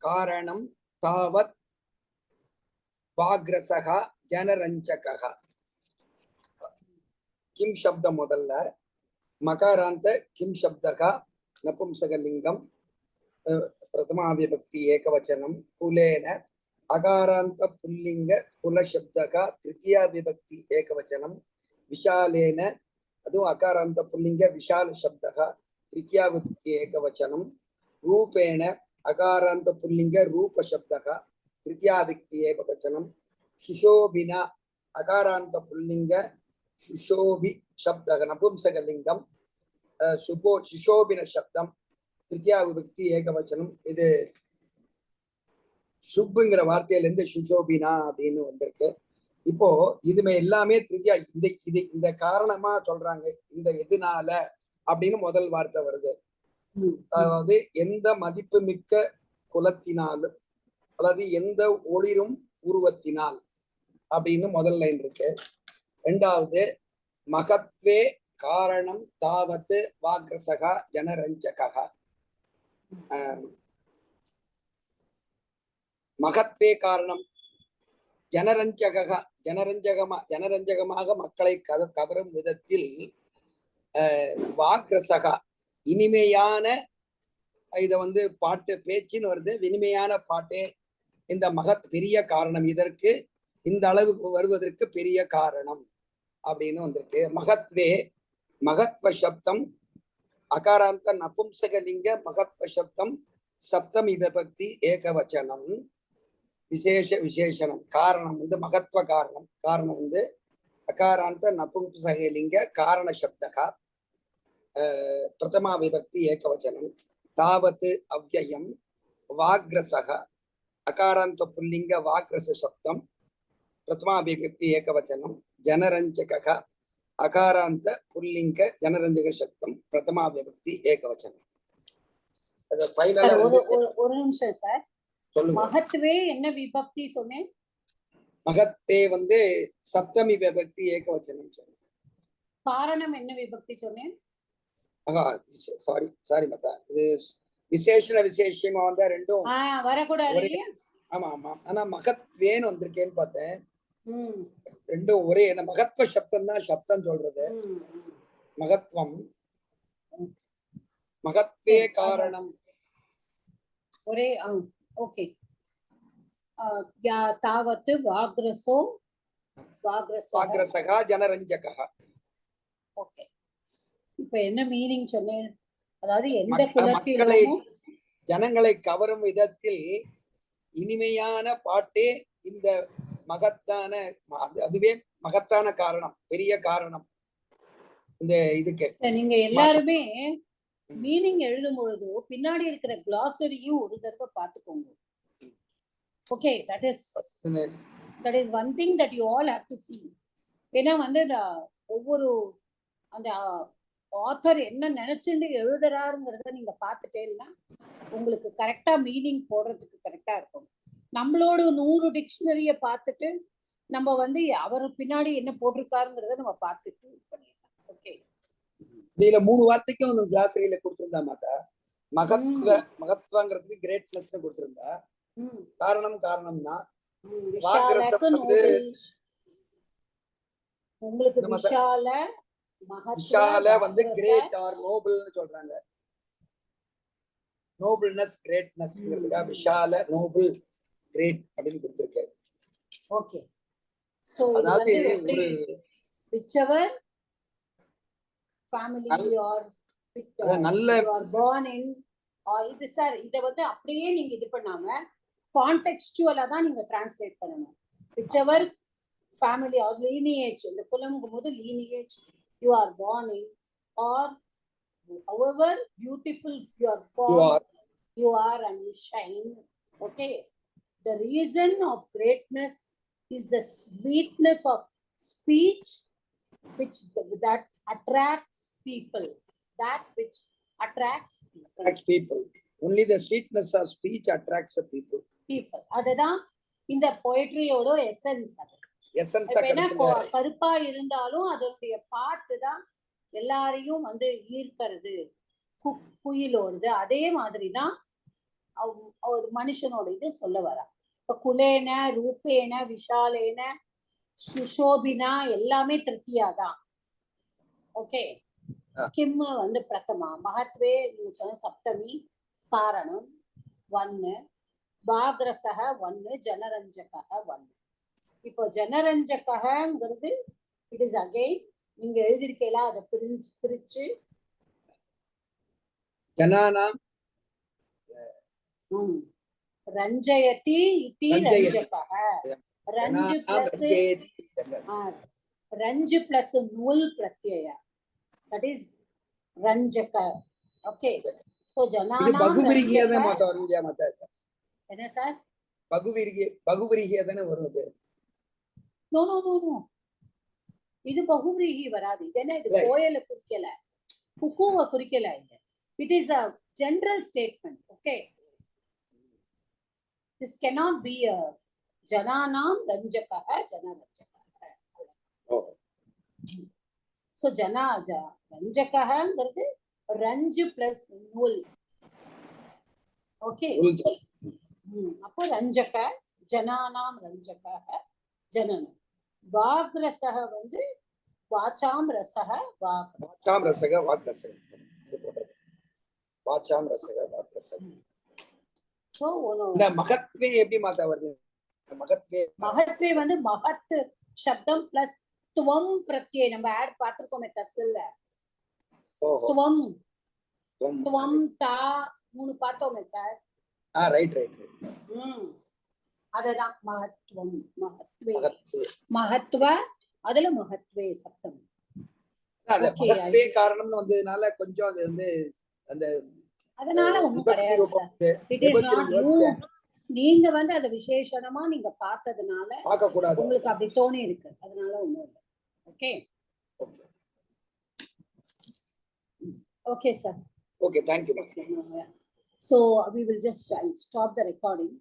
காரணம் தாவத் வாக்ரசகா ஜனரஞ்சகா. கிம் சப்தம் முதல்ல, மகாராந்த கிம் சப்தகா நபும்சகலிங்கம் பிரதமா விபக்தி ஏகவச்சனம், குலேன அகாராந்த புல்லிங்க குலசப்தகா திருத்தியா விபக்தி ஏகவச்சனம், விஷாலேன அதுவும் அகாராந்த புல்லிங்க விஷால சப்தகா திருத்தியா விபக்தி ஏகவச்சனம், ரூபேண அகாராந்த புல்லிங்க ரூப சப்தகா திருத்தியா விபக்தி ஏகவச்சனம், சுஷோபினா அகாராந்த புல்லிங்க சுஷோபி சப்தக நபும்சகலிங்கம் சுஷோபின சப்தம் திருத்தியா விபக்தி ஏகவச்சனம். இது சுப்புங்கிற வார்த்தையில இருந்து சுஷோபினா அப்படின்னு வந்திருக்கு. இப்போ இதுமே எல்லாமே திருத்தியா இந்த காரணமா சொல்றாங்க. இந்த எதுனால அப்படின்னு முதல் வார்த்தை வருது. அதாவது எந்த மதிப்பு மிக்க குலத்தினாலும் அல்லது எந்த ஒளிரும் உருவத்தினால் அப்படின்னு முதல் லைன் இருக்கு. ரெண்டாவது மகத்வே காரணம் தாவத்து வாக்ரசகா ஜனரஞ்சகா. மகத்வே காரணம் ஜனரஞ்சகமாக மக்களை கவரும் விதத்தில் வாக்ரசகா இனிமையான, இத பாட்டு பேச்சின்னு வருது, இனிமையான பாட்டே இந்த மகத் பெரிய காரணம், இதற்கு இந்த அளவுக்கு வருவதற்கு பெரிய காரணம் அப்படின்னு வந்திருக்கு. மகத்வே மகத்வ சப்தம் அகாராந்த நபும்சகலிங்க மகத்வ சப்தம் சப்தமி விபக்தி ஏகவச்சனம் விசேஷனம். காரணம் மகத்வ காரணம். காரணம் அகாராந்த நபும்சகலிங்க காரண சப்தகா பிரதமா விபக்தி ஏகவச்சனம். தாவத் அவ்யயம் வாக்ரசக அகாராந்த புல்லிங்க வாக்ரச சப்தம் பிரதமா விபக்தி ஏகவச்சனம். ஜனரஞ்சக அகாராந்த புல்லிங்க ஜனரஞ்சக சப்தம் பிரதமா விபக்தி ஏகவச்சனம். ஒரு நிமிஷம் சார். மகத்வே என்ன விபக்தி சொன்னேன்? மகத்வே சப்தமி விபக்தி ஏகவச்சனம் சொன்னேன். காரணம் என்ன விபக்தி சொன்னேன்? சாரி மத்தா, இது விசேஷமா ரெண்டும் வரக்கூடாது. ஆமா ஆமா. ஆனா மகத்வேன்னு வந்திருக்கேன்னு பார்த்தேன். ரெண்டும் ஒரே மகத்வ சப்தம் தான் சப்தம் சொல்றது. மகத்வம் மகத்வே காரணம் ஒரே. ஓகே. தாவத் வாக்ரசகா ஜனரஞ்சகா. ஓகே. இப்ப என்ன மீனிங் சொன்னேன்? அதாவது எந்த குலத்திலும் ஜனங்களை கவரும் விதத்தில் இனிமையான பாட்டே இந்த மகத்தான, அதுவே மகத்தான காரணம், பெரிய காரணம் இந்த இதுக்கு. நீங்க எல்லாருமே மீனிங் எழுதும் பொழுது பின்னாடி இருக்கிற கிளாசரியும் ஒரு தடவை பார்த்துக்கோங்க. Okay, that is one thing that you all have to see. ஏன்னா ஒவ்வொரு அந்த ஆத்தர் என்ன நினைச்சுட்டு எழுதுறாருங்கிறத நீங்க பார்த்துட்டேன்னா உங்களுக்கு கரெக்டா மீனிங் போடுறதுக்கு கரெக்டா இருக்கும். நம்மளோட 100 டிக்ஷனரிய பார்த்துட்டு நம்ம அவர் பின்னாடி என்ன போட்டிருக்காருங்கிறத நம்ம பார்த்துட்டு பண்ணிடலாம். ஓகே. இதுல 3 வார்த்தைக்கும் கிளாசரியில கொடுத்திருந்தா மாதா. மகத்வங்கிறதுக்கு கிரேட்னஸ் கொடுத்திருந்தா. காரணம்னா உங்களுக்கு விஷால கிரேட் ஆர் நோபல்னு சொல்றாங்க. நோபல்னஸ் கிரேட்னஸ்ங்கிறதுக்கா விஷால நோபல் கிரேட் அப்படின்னு கொடுத்திருக்காரு. ஓகே. சோ அதாவது ஒரு whichever family or நல்ல you are born in or இது சார் இத அப்படியே நீங்க இது பண்ணாம கான்டெக்ஸ்டுவலா தான் நீங்க டிரான்ஸ்லேட் பண்ணணும். whichever family or lineage, இந்த குலம்ங்கும் போது lineage you are born in or however beautiful your form you are and you shine. Okay. The reason of greatness is the sweetness of speech that attracts people. That which attracts people. only the sweetness of speech attracts the people. அதுதான் இந்த பொயட்ரியோட எசன்ஸ். அது எசன்ஸ் இப்ப என்ன கருப்பா இருந்தாலும் அதனுடைய பாட்டு தான் எல்லாரையும் வந்து ஈர்க்கிறது, குயிலோடுது. அதே மாதிரிதான் ஒரு மனுஷனோட இது சொல்ல வரா. இப்ப குலேன, ரூபேன, விஷாலேன, சுஷோபினா எல்லாமே திருப்தியாதான். ஓகே. கிம் வந்து பிரதமா, மகத்வே சப்தமி, காரணம் 1, பாக்ரசக 1, ஜனரஞ்சக 1. இப்போ ஜனரஞ்சகங்கிறது இட் இஸ் அகைன் நீங்க எழுதிருக்கலாம், அதை பிரிச்சு ஜனானா ரஞ்சயதி இதி ரஞ்சகஹ. ரஞ்சு பிளஸ் ரஞ்சு பிளஸ் நூல் பிரத்யய, தட் இஸ் ரஞ்சக. ஓகே. சோ ஜனானா பகுவிரிகியத மாத்த வரும்யா மாத்த. என்ன சார்? பகுவிரிகியதன வருது. நோ நோ நோ நோ, இது பகுவிரிகி வராது. இது என்ன, இது கோயல குறிக்கல, குக்குவ குறிக்கல. இது it is a general statement. Okay, this cannot be a jananam ranjakaha janaranjakaha. So ranjakaha ங்கிறது ரஞ்சு பிளஸ் நூல். ஓகே. அப்போ ரஞ்சக, ஜனானாம் ரஞ்சகாக ஜனனம். வாக்ரசக வந்து வாச்சாம் ரசக வாச்சாம் ரசக வாக்ரசக. வாச்சாம் ரசக வாக்ரசக. சோ இந்த மகத்வே எப்படி மாத்த வருது? மகத்வே வந்து மகத் சப்தம் பிளஸ் துவம் பிரத்யே. நம்ம ஆட் பார்த்திருக்கோமே தஸ்ல. துவம் துவம் தா 3 பார்த்தோமே சார். ரைட். அததான் மகத்துவம், மகத்வே, மகத்துவ, அதுல மகத்வே சப்தம். மகத்வே காரணம்னு வந்ததுனால கொஞ்சம் அது வந்து அந்த அதனால ஒண்ணும் கிடையாது. It is not you. நீங்க வந்து அத விசேஷணமா நீங்க பார்த்ததுனால பார்க்க கூடாது, உங்களுக்கு அப்படி தோணி இருக்கு. அதனால ஒண்ணும் இல்லை. Okay. Okay sir. Okay, thank you. So we will just stop the recording.